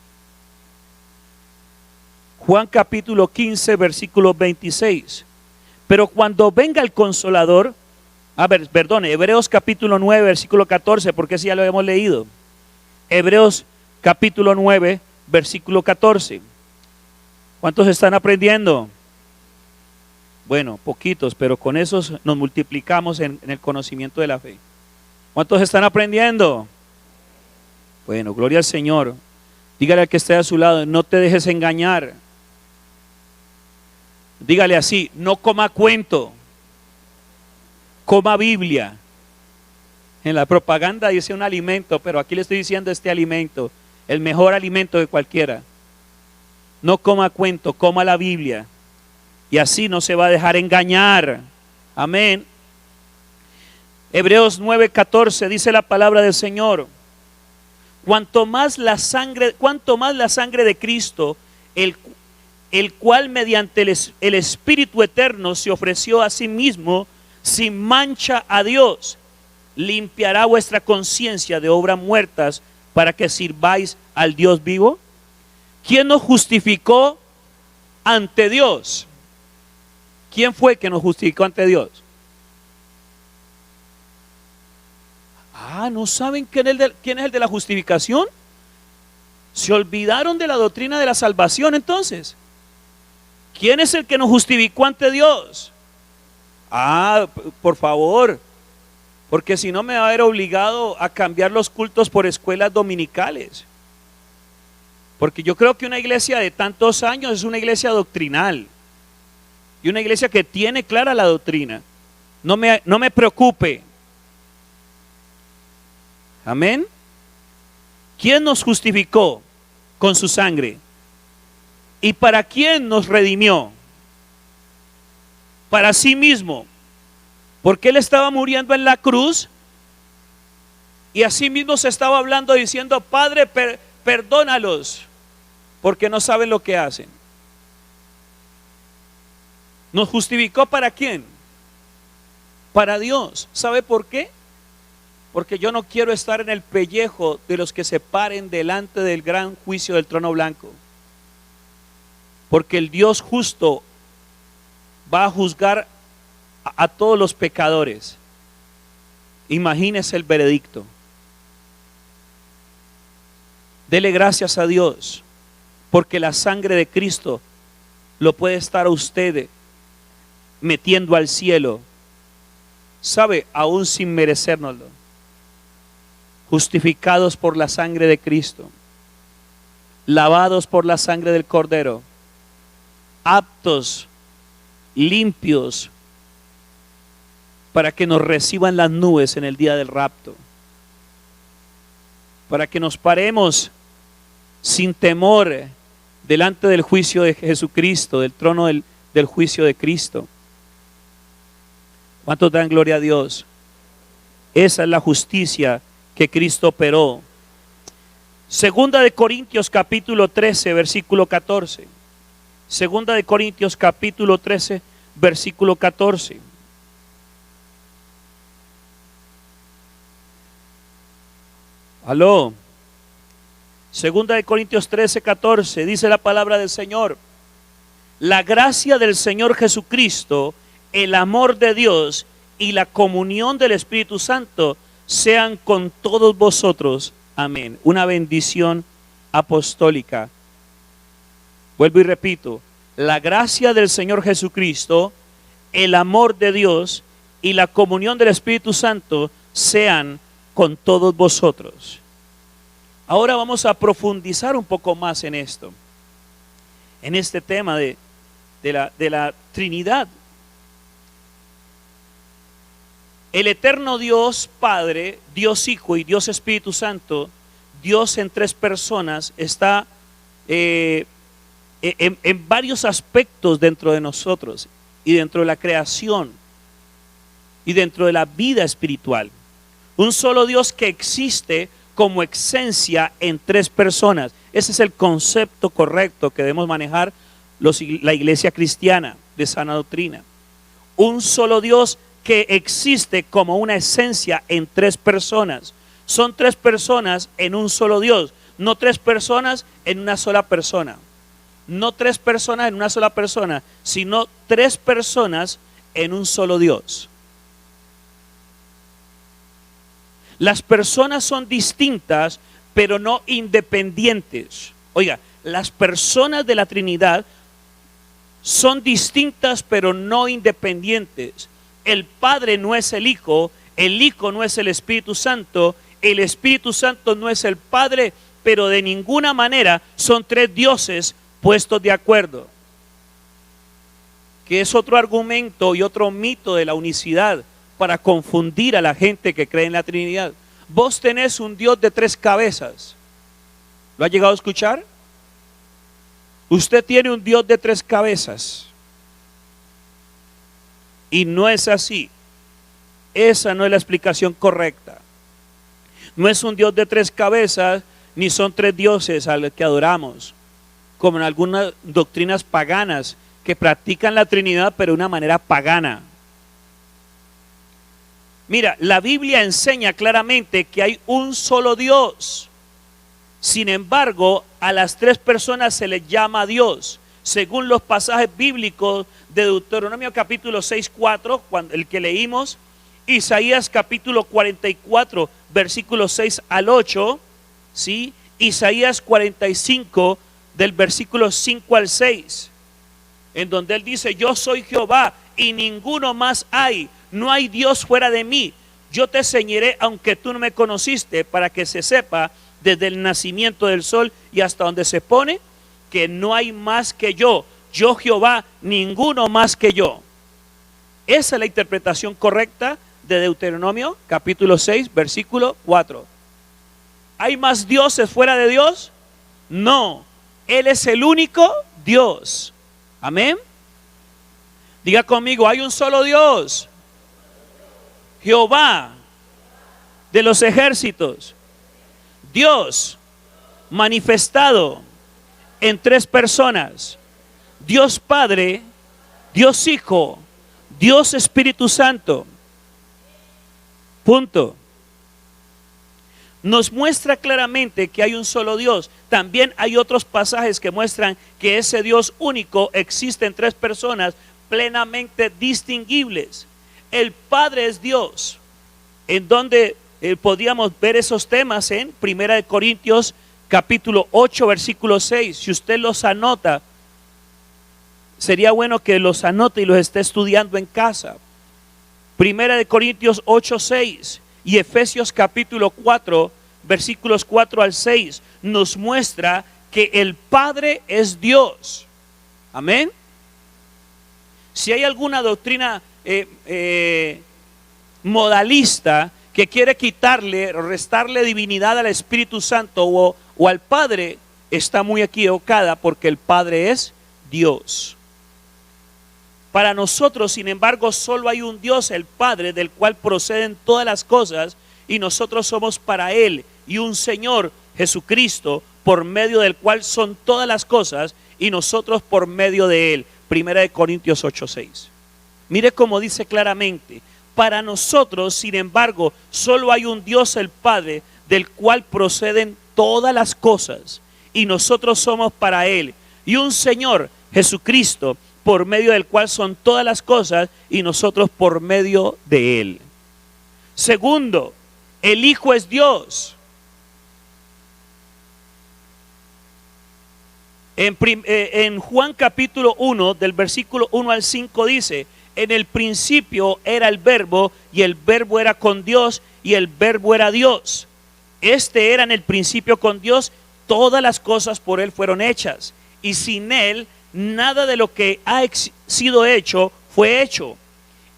Juan capítulo 15, versículo 26. Pero cuando venga el Consolador, Hebreos capítulo 9, versículo 14, porque ese ya lo hemos leído. Hebreos capítulo 9, versículo 14. ¿Cuántos están aprendiendo? Bueno, poquitos, pero con esos nos multiplicamos en el conocimiento de la fe. ¿Cuántos están aprendiendo? Bueno, gloria al Señor. Dígale al que esté a su lado, no te dejes engañar. Dígale así, no coma cuento, coma Biblia. En la propaganda dice un alimento, pero aquí le estoy diciendo este alimento, el mejor alimento de cualquiera. No coma cuento, coma la Biblia. Y así no se va a dejar engañar. Amén. Hebreos 9:14 dice la palabra del Señor. Cuanto más la sangre de Cristo, el cual mediante el Espíritu Eterno se ofreció a sí mismo sin mancha a Dios, limpiará vuestra conciencia de obras muertas para que sirváis al Dios vivo. ¿Quién nos justificó ante Dios. ¿Quién fue que nos justificó ante Dios? ¿No saben quién es el de la justificación? ¿Se olvidaron de la doctrina de la salvación entonces? ¿Quién es el que nos justificó ante Dios? Por favor, porque si no me va a haber obligado a cambiar los cultos por escuelas dominicales. Porque yo creo que una iglesia de tantos años es una iglesia doctrinal y una iglesia que tiene clara la doctrina. No me preocupe. Amén. ¿Quién nos justificó con su sangre? ¿Y para quién nos redimió? Para sí mismo, porque Él estaba muriendo en la cruz y así mismo se estaba hablando diciendo: Padre, perdónalos, porque no saben lo que hacen. ¿Nos justificó para quién? Para Dios. ¿Sabe por qué? Porque yo no quiero estar en el pellejo de los que se paren delante del gran juicio del trono blanco. Porque el Dios justo va a juzgar a todos los pecadores. Imagínese el veredicto. Dele gracias a Dios, porque la sangre de Cristo lo puede estar a usted metiendo al cielo, sabe, aún sin merecérnoslo. Justificados por la sangre de Cristo, lavados por la sangre del Cordero, aptos, limpios, para que nos reciban las nubes en el día del rapto, para que nos paremos sin temor delante del juicio de Jesucristo, del trono del juicio de Cristo. ¿Cuántos dan gloria a Dios? Esa es la justicia que Cristo operó. Segunda de Corintios capítulo 13 versículo 14. Segunda de Corintios capítulo 13 versículo 14. Aló. Segunda de Corintios 13, 14, dice la palabra del Señor: la gracia del Señor Jesucristo, el amor de Dios y la comunión del Espíritu Santo sean con todos vosotros. Amén. Una bendición apostólica. Vuelvo y repito: la gracia del Señor Jesucristo, el amor de Dios y la comunión del Espíritu Santo sean con todos vosotros. Ahora vamos a profundizar un poco más en esto, en este tema de la Trinidad. El eterno Dios Padre, Dios Hijo y Dios Espíritu Santo, Dios en tres personas, está en varios aspectos dentro de nosotros y dentro de la creación y dentro de la vida espiritual. Un solo Dios que existe como esencia en tres personas. Ese es el concepto correcto que debemos manejar la iglesia cristiana de sana doctrina. Un solo Dios que existe como una esencia en tres personas. Son tres personas en un solo Dios, no tres personas en una sola persona. No tres personas en una sola persona, sino tres personas en un solo Dios. Las personas son distintas, pero no independientes. Oiga, las personas de la Trinidad son distintas, pero no independientes. El Padre no es el Hijo no es el Espíritu Santo no es el Padre, pero de ninguna manera son tres dioses puestos de acuerdo. Que es otro argumento y otro mito de la unicidad para confundir a la gente que cree en la Trinidad. Vos tenés un Dios de tres cabezas. ¿Lo ha llegado a escuchar? Usted tiene un Dios de tres cabezas. Y no es así. Esa no es la explicación correcta. No es un Dios de tres cabezas, ni son tres dioses a los que adoramos, como en algunas doctrinas paganas que practican la Trinidad, pero de una manera pagana. Mira, la Biblia enseña claramente que hay un solo Dios. Sin embargo, a las tres personas se les llama Dios. según los pasajes bíblicos de Deuteronomio capítulo 6, 4, el que leímos, Isaías capítulo 44, versículos 6 al 8, ¿sí? Isaías 45, del versículo 5 al 6, en donde él dice: yo soy Jehová y ninguno más hay, no hay Dios fuera de mí. Yo te enseñaré aunque tú no me conociste, para que se sepa desde el nacimiento del sol y hasta donde se pone, que no hay más que yo Jehová, ninguno más que yo. Esa es la interpretación correcta de Deuteronomio capítulo 6, versículo 4. ¿Hay más dioses fuera de Dios? No, Él es el único Dios. Amén. Diga conmigo: hay un solo Dios, Jehová de los ejércitos, Dios manifestado en tres personas: Dios Padre, Dios Hijo, Dios Espíritu Santo. Punto. Nos muestra claramente que hay un solo Dios. También hay otros pasajes que muestran que ese Dios único existe en tres personas plenamente distinguibles. El Padre es Dios, en donde podríamos ver esos temas en 1 Corintios capítulo 8, versículo 6. Si usted los anota, sería bueno que los anote y los esté estudiando en casa. 1 Corintios 8, 6 y Efesios capítulo 4, versículos 4 al 6 nos muestra que el Padre es Dios. Amén. Si hay alguna doctrina modalista que quiere quitarle o restarle divinidad al Espíritu Santo o al Padre, está muy equivocada, porque el Padre es Dios. Para nosotros, sin embargo, solo hay un Dios, el Padre, del cual proceden todas las cosas, y nosotros somos para Él, y un Señor, Jesucristo, por medio del cual son todas las cosas, y nosotros por medio de Él. 1 Corintios 8, 6. Mire cómo dice claramente: para nosotros, sin embargo, solo hay un Dios, el Padre, del cual proceden todas las cosas, y nosotros somos para Él, y un Señor, Jesucristo, por medio del cual son todas las cosas, y nosotros por medio de Él. Segundo, el Hijo es Dios. En Juan capítulo 1, del versículo 1 al 5 dice: en el principio era el Verbo, y el Verbo era con Dios, y el Verbo era Dios. Este era en el principio con Dios. Todas las cosas por Él fueron hechas, y sin Él nada de lo que ha sido hecho fue hecho.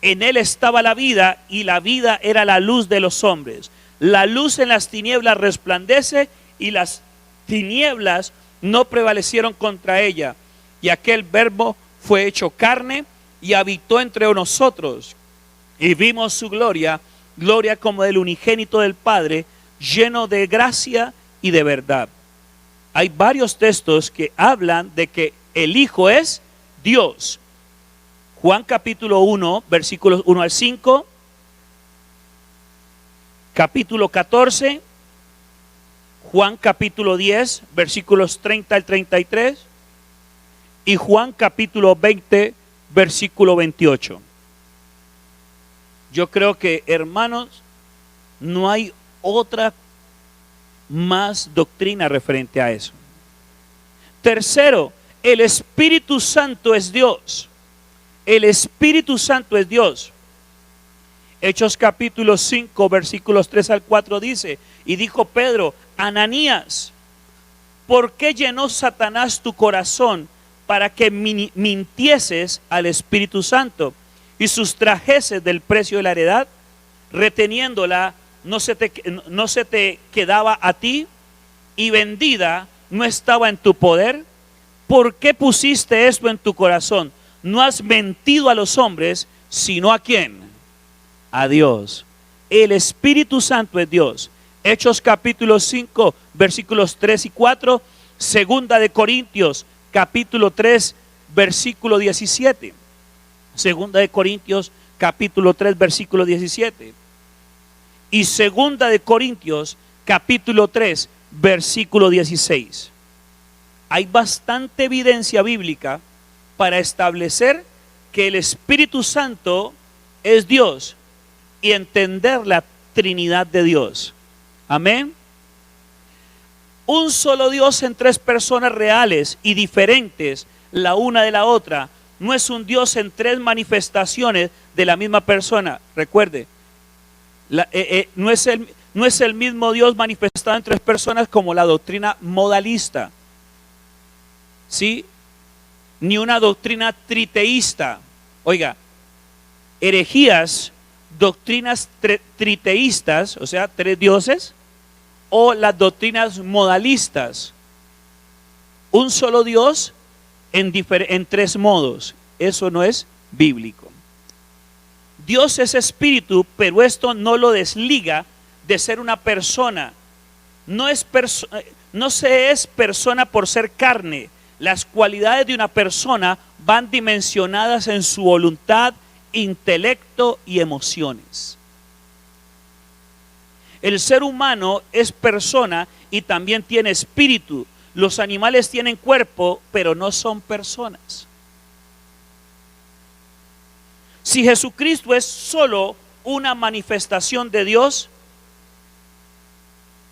En Él estaba la vida, y la vida era la luz de los hombres. La luz en las tinieblas resplandece, y las tinieblas no prevalecieron contra ella. Y aquel Verbo fue hecho carne y habitó entre nosotros, y vimos su gloria, gloria como del unigénito del Padre, lleno de gracia y de verdad. Hay varios textos que hablan de que el Hijo es Dios. Juan capítulo 1, versículos 1 al 5, capítulo 14, Juan capítulo 10, versículos 30 al 33, y Juan capítulo 20, versículo 28. Yo creo que, hermanos, no hay otra más doctrina referente a eso. Tercero, el Espíritu Santo es Dios. El Espíritu Santo es Dios. Hechos capítulo 5, versículos 3 al 4 dice: y dijo Pedro: Ananías, ¿por qué llenó Satanás tu corazón para que mintieses al Espíritu Santo y sustrajeses del precio de la heredad? Reteniéndola, no se te quedaba a ti, y vendida no estaba en tu poder. ¿Por qué pusiste esto en tu corazón? No has mentido a los hombres, sino ¿a quién? A Dios. El Espíritu Santo es Dios. Hechos capítulo 5, versículos 3 y 4. Segunda de Corintios capítulo 3, versículo 17. Segunda de Corintios capítulo 3, versículo 17. Y segunda de Corintios capítulo 3, versículo 16. hay bastante evidencia bíblica para establecer que el Espíritu Santo es Dios y entender la Trinidad de Dios. Amén. Un solo Dios en tres personas reales y diferentes la una de la otra. No es un Dios en tres manifestaciones de la misma persona. Recuerde, no es el mismo Dios manifestado en tres personas como la doctrina modalista, ¿sí? Ni una doctrina triteísta. Oiga, herejías, doctrinas triteístas, o sea, tres dioses, o las doctrinas modalistas, un solo Dios en tres modos. Eso no es bíblico. Dios es espíritu, pero esto no lo desliga de ser una persona. No se es persona por ser carne. Las cualidades de una persona van dimensionadas en su voluntad, intelecto y emociones. El ser humano es persona y también tiene espíritu. Los animales tienen cuerpo, pero no son personas. Si Jesucristo es solo una manifestación de Dios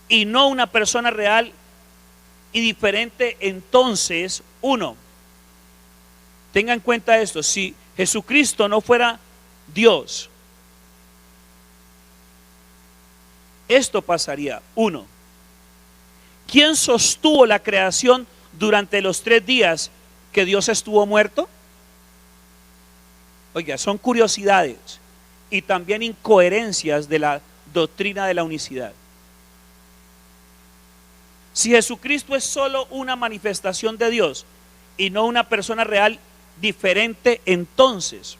y no una persona real y diferente, entonces, tenga en cuenta esto: si Jesucristo no fuera Dios, esto pasaría. ¿Quién sostuvo la creación durante los 3 días que Dios estuvo muerto? Oiga, son curiosidades y también incoherencias de la doctrina de la unicidad. Si Jesucristo es solo una manifestación de Dios y no una persona real diferente, entonces,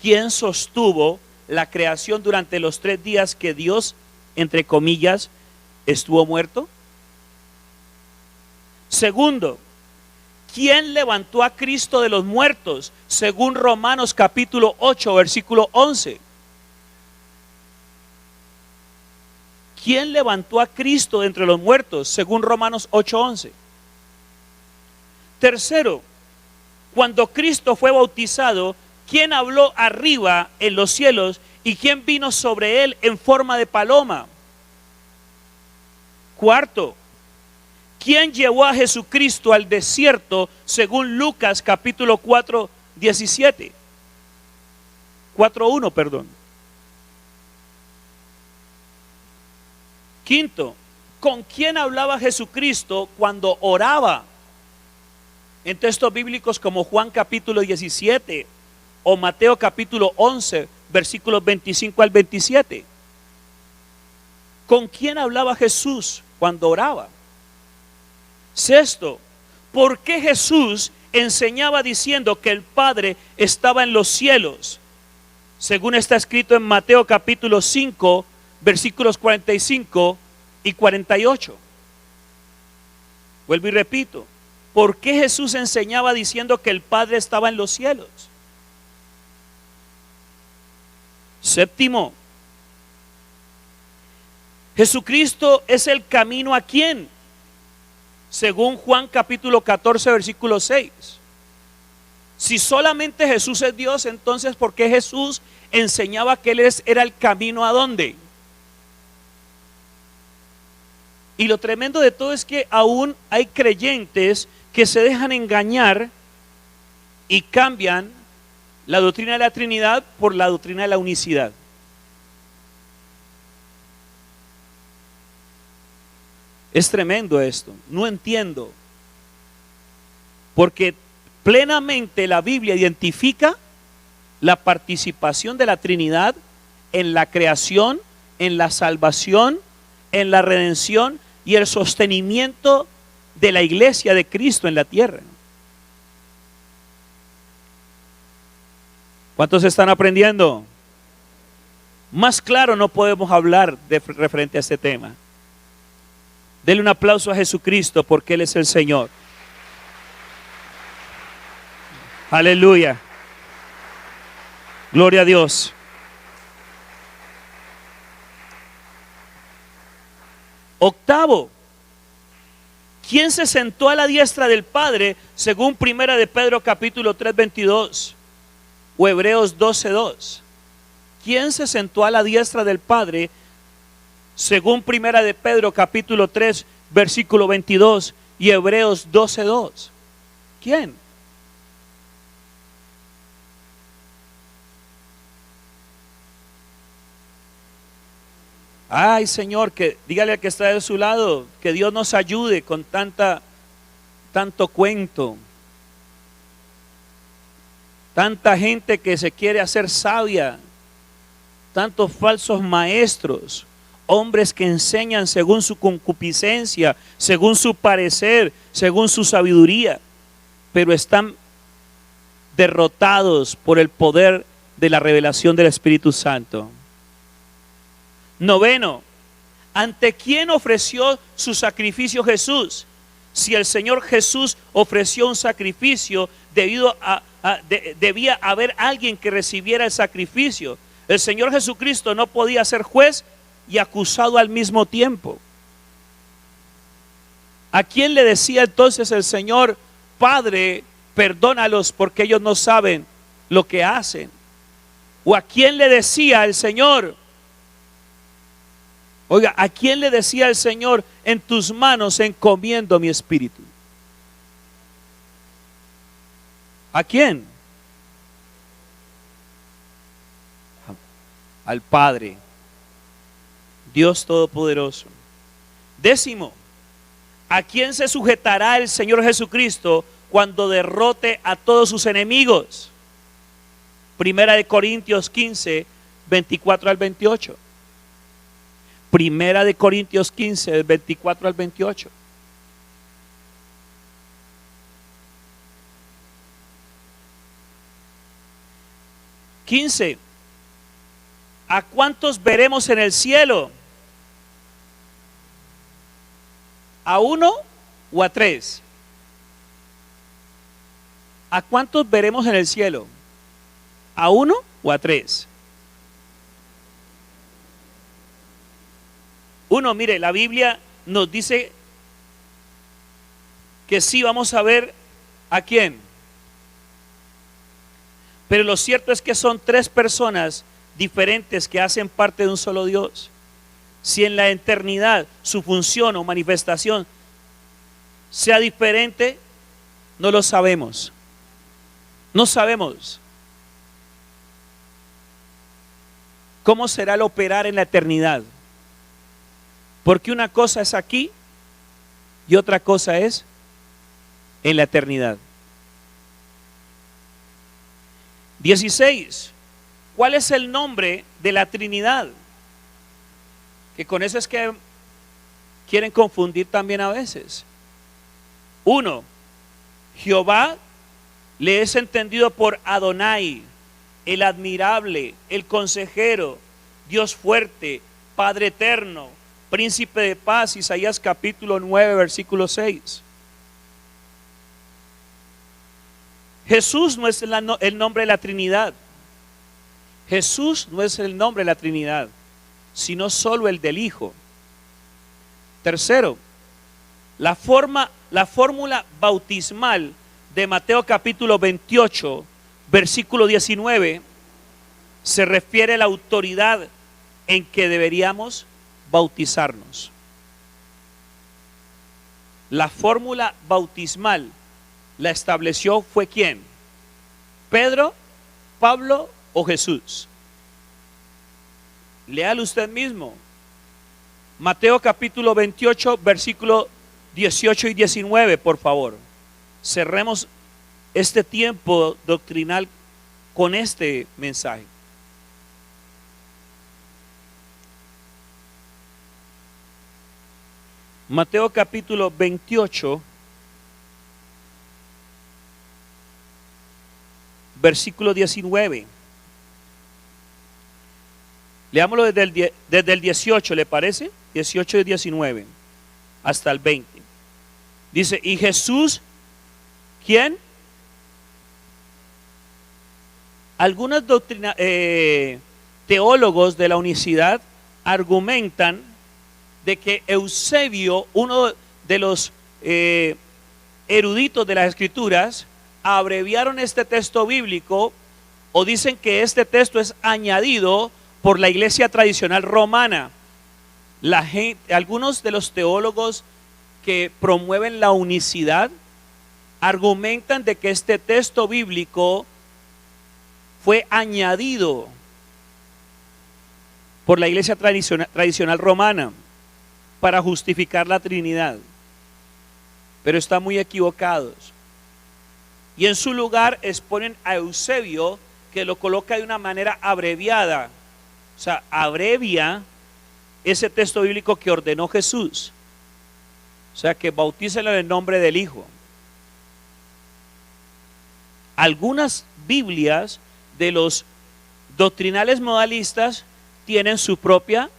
¿quién sostuvo la creación durante los 3 días que Dios, entre comillas, estuvo muerto? Segundo, ¿quién levantó a Cristo de los muertos? Según Romanos capítulo 8, versículo 11. ¿Quién levantó a Cristo de entre los muertos? Según Romanos 8, 11. Tercero, cuando Cristo fue bautizado, ¿quién habló arriba en los cielos y quién vino sobre él en forma de paloma? Cuarto, ¿quién llevó a Jesucristo al desierto según Lucas capítulo 4, 17? 4:1, perdón. Quinto, ¿con quién hablaba Jesucristo cuando oraba? En textos bíblicos como Juan capítulo 17 o Mateo capítulo 11, versículos 25 al 27. ¿Con quién hablaba Jesús cuando oraba? Sexto, ¿por qué Jesús enseñaba diciendo que el Padre estaba en los cielos? Según está escrito en Mateo capítulo 5, versículos 45 y 48. Vuelvo y repito, ¿por qué Jesús enseñaba diciendo que el Padre estaba en los cielos? Séptimo, Jesucristo es el camino ¿a quién? Según Juan capítulo 14, versículo 6. Si solamente Jesús es Dios, entonces ¿por qué Jesús enseñaba que Él era el camino a dónde? Y lo tremendo de todo es que aún hay creyentes que se dejan engañar y cambian la doctrina de la Trinidad por la doctrina de la unicidad. Es tremendo esto, no entiendo, porque plenamente la Biblia identifica la participación de la Trinidad en la creación, en la salvación, en la redención y el sostenimiento de la iglesia de Cristo en la tierra. ¿Cuántos están aprendiendo? Más claro no podemos hablar referente a este tema. Denle un aplauso a Jesucristo porque Él es el Señor. Aleluya. Gloria a Dios. Octavo, ¿Quién se sentó a la diestra del Padre según Primera de Pedro capítulo 3, 22 o Hebreos 12, 2? ¿Quién se sentó a la diestra del Padre según Primera de Pedro capítulo 3 versículo 22 y Hebreos 12, 2? ¿Quién? Ay, Señor, que dígale al que está de su lado, que Dios nos ayude con tanto cuento, tanta gente que se quiere hacer sabia, tantos falsos maestros, hombres que enseñan según su concupiscencia, según su parecer, según su sabiduría, pero están derrotados por el poder de la revelación del Espíritu Santo. Noveno, ¿ante quién ofreció su sacrificio Jesús? Si el Señor Jesús ofreció un sacrificio, debía haber alguien que recibiera el sacrificio. El Señor Jesucristo no podía ser juez y acusado al mismo tiempo. ¿A quién le decía entonces el Señor: Padre, perdónalos porque ellos no saben lo que hacen? ¿O a quién le decía el Señor? Oiga, ¿a quién le decía el Señor: en tus manos encomiendo mi espíritu? ¿A quién? Al Padre, Dios Todopoderoso. Décimo, ¿a quién se sujetará el Señor Jesucristo cuando derrote a todos sus enemigos? Primera de Corintios 15, 24 al 28. Primera de Corintios 15, del 24 al 28. ¿A cuántos veremos en el cielo? ¿A uno o a tres? ¿A cuántos veremos en el cielo? ¿A uno o a tres? Uno, mire, la Biblia nos dice que sí vamos a ver a quién. Pero lo cierto es que son tres personas diferentes que hacen parte de un solo Dios. Si en la eternidad su función o manifestación sea diferente, no lo sabemos. No sabemos cómo será el operar en la eternidad. Porque una cosa es aquí y otra cosa es en la eternidad. 16. ¿Cuál es el nombre de la Trinidad? Que con eso es que quieren confundir también a veces. 1. Jehová le es entendido por Adonai, el admirable, el consejero, Dios fuerte, Padre eterno, Príncipe de paz. Isaías capítulo 9 versículo 6. Jesús no es el nombre de la Trinidad. Jesús no es el nombre de la Trinidad, sino solo el del Hijo. Tercero, la fórmula bautismal de Mateo capítulo 28 versículo 19 se refiere a la autoridad en que deberíamos bautizarnos. La fórmula bautismal la estableció fue ¿quién? ¿Pedro, Pablo o Jesús? Léalo usted mismo. Mateo capítulo 28 versículo 18 y 19, por favor. Cerremos este tiempo doctrinal con este mensaje. Mateo capítulo 28 versículo 19. Leámoslo desde el 18, ¿le parece? 18 y 19 hasta el 20. Dice, y Jesús, ¿quién? Algunos teólogos de la unicidad argumentan de que Eusebio, uno de los eh, eruditos de las Escrituras abreviaron este texto bíblico o dicen que este texto es añadido por la iglesia tradicional romana. Algunos de los teólogos que promueven la unicidad argumentan de que este texto bíblico fue añadido por la iglesia tradicional romana para justificar la Trinidad, pero están muy equivocados. Y en su lugar exponen a Eusebio, que lo coloca de una manera abreviada, o sea, abrevia ese texto bíblico que ordenó Jesús, o sea, que bautícenlo en el nombre del Hijo. Algunas Biblias de los doctrinales modalistas tienen su propia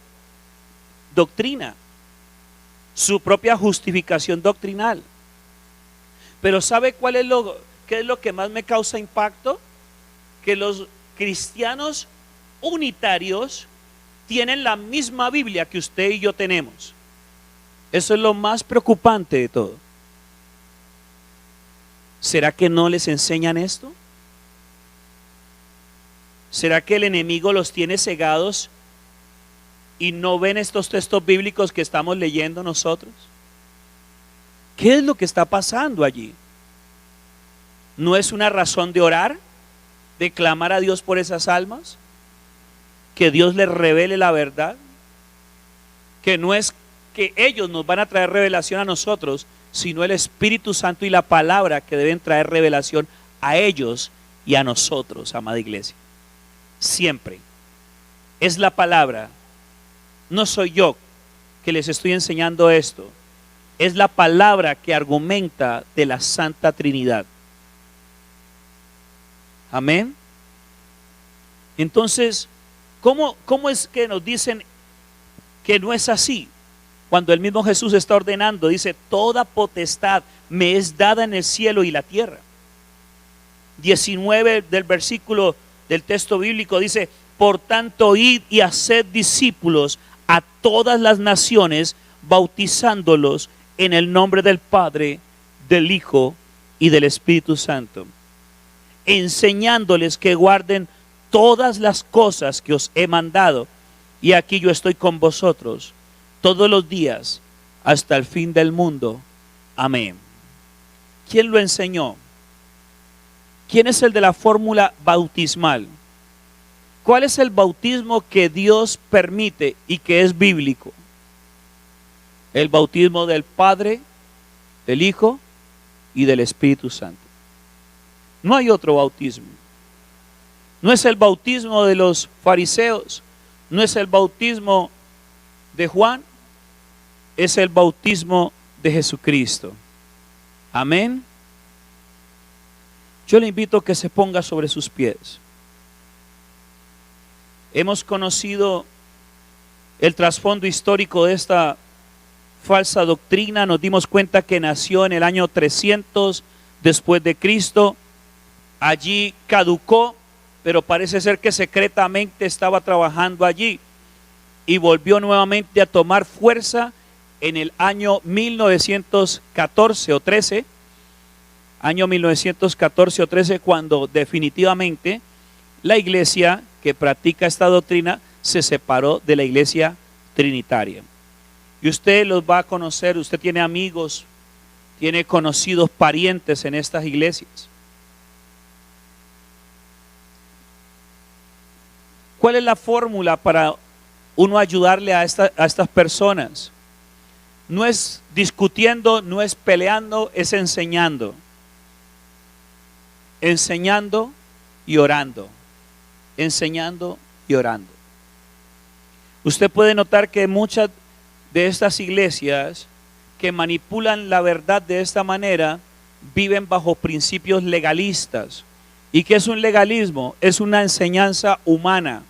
doctrina, su propia justificación doctrinal. Pero ¿sabe qué es lo que más me causa impacto? Que los cristianos unitarios tienen la misma Biblia que usted y yo tenemos. Eso es lo más preocupante de todo. ¿Será que no les enseñan esto? ¿Será que el enemigo los tiene cegados y no ven estos textos bíblicos que estamos leyendo nosotros? ¿Qué es lo que está pasando allí? ¿No es una razón de orar, de clamar a Dios por esas almas? ¿Que Dios les revele la verdad? Que no es que ellos nos van a traer revelación a nosotros, sino el Espíritu Santo y la palabra que deben traer revelación a ellos y a nosotros, amada iglesia. Siempre es la palabra. No soy yo que les estoy enseñando esto, es la palabra que argumenta de la Santa Trinidad. Amén. Entonces, ¿cómo es que nos dicen que no es así? Cuando el mismo Jesús está ordenando, dice: toda potestad me es dada en el cielo y la tierra. 19 del versículo del texto bíblico dice: por tanto, id y haced discípulos a todas las naciones, bautizándolos en el nombre del Padre, del Hijo y del Espíritu Santo, enseñándoles que guarden todas las cosas que os he mandado, y aquí yo estoy con vosotros todos los días hasta el fin del mundo. Amén. ¿Quién lo enseñó? ¿Quién es el de la fórmula bautismal? ¿Cuál es el bautismo que Dios permite y que es bíblico? El bautismo del Padre, del Hijo y del Espíritu Santo. No hay otro bautismo. No es el bautismo de los fariseos, no es el bautismo de Juan, es el bautismo de Jesucristo. Amén. Yo le invito a que se ponga sobre sus pies. Hemos conocido el trasfondo histórico de esta falsa doctrina. Nos dimos cuenta que nació en el año 300 después de Cristo. Allí caducó, pero parece ser que secretamente estaba trabajando allí y volvió nuevamente a tomar fuerza en el año 1914 o 13, año 1914 o 13, cuando definitivamente la iglesia que practica esta doctrina se separó de la iglesia trinitaria. Y usted los va a conocer, usted tiene amigos, tiene conocidos, parientes en estas iglesias. ¿Cuál es la fórmula para uno ayudarle a estas personas? No es discutiendo, no es peleando, es enseñando. Enseñando y orando. Enseñando y orando. Usted puede notar que muchas de estas iglesias que manipulan la verdad de esta manera viven bajo principios legalistas. ¿Y qué es un legalismo? Es una enseñanza humana.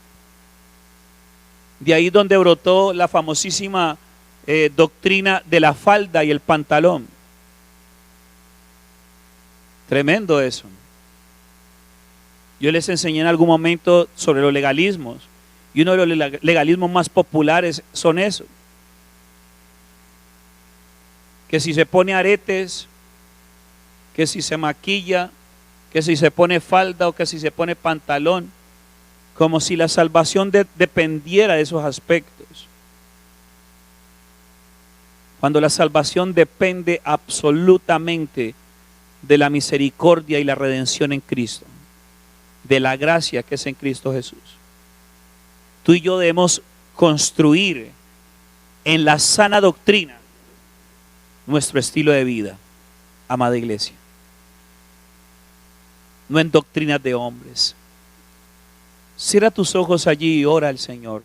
De ahí donde brotó la famosísima doctrina de la falda y el pantalón. Tremendo eso. Yo les enseñé en algún momento sobre los legalismos, y uno de los legalismos más populares son esos, que si se pone aretes, que si se maquilla, que si se pone falda o que si se pone pantalón, como si la salvación dependiera de esos aspectos. Cuando la salvación depende absolutamente de la misericordia y la redención en Cristo, de la gracia que es en Cristo Jesús. Tú y yo debemos construir en la sana doctrina nuestro estilo de vida, amada iglesia. No en doctrinas de hombres. Cierra tus ojos allí y ora al Señor.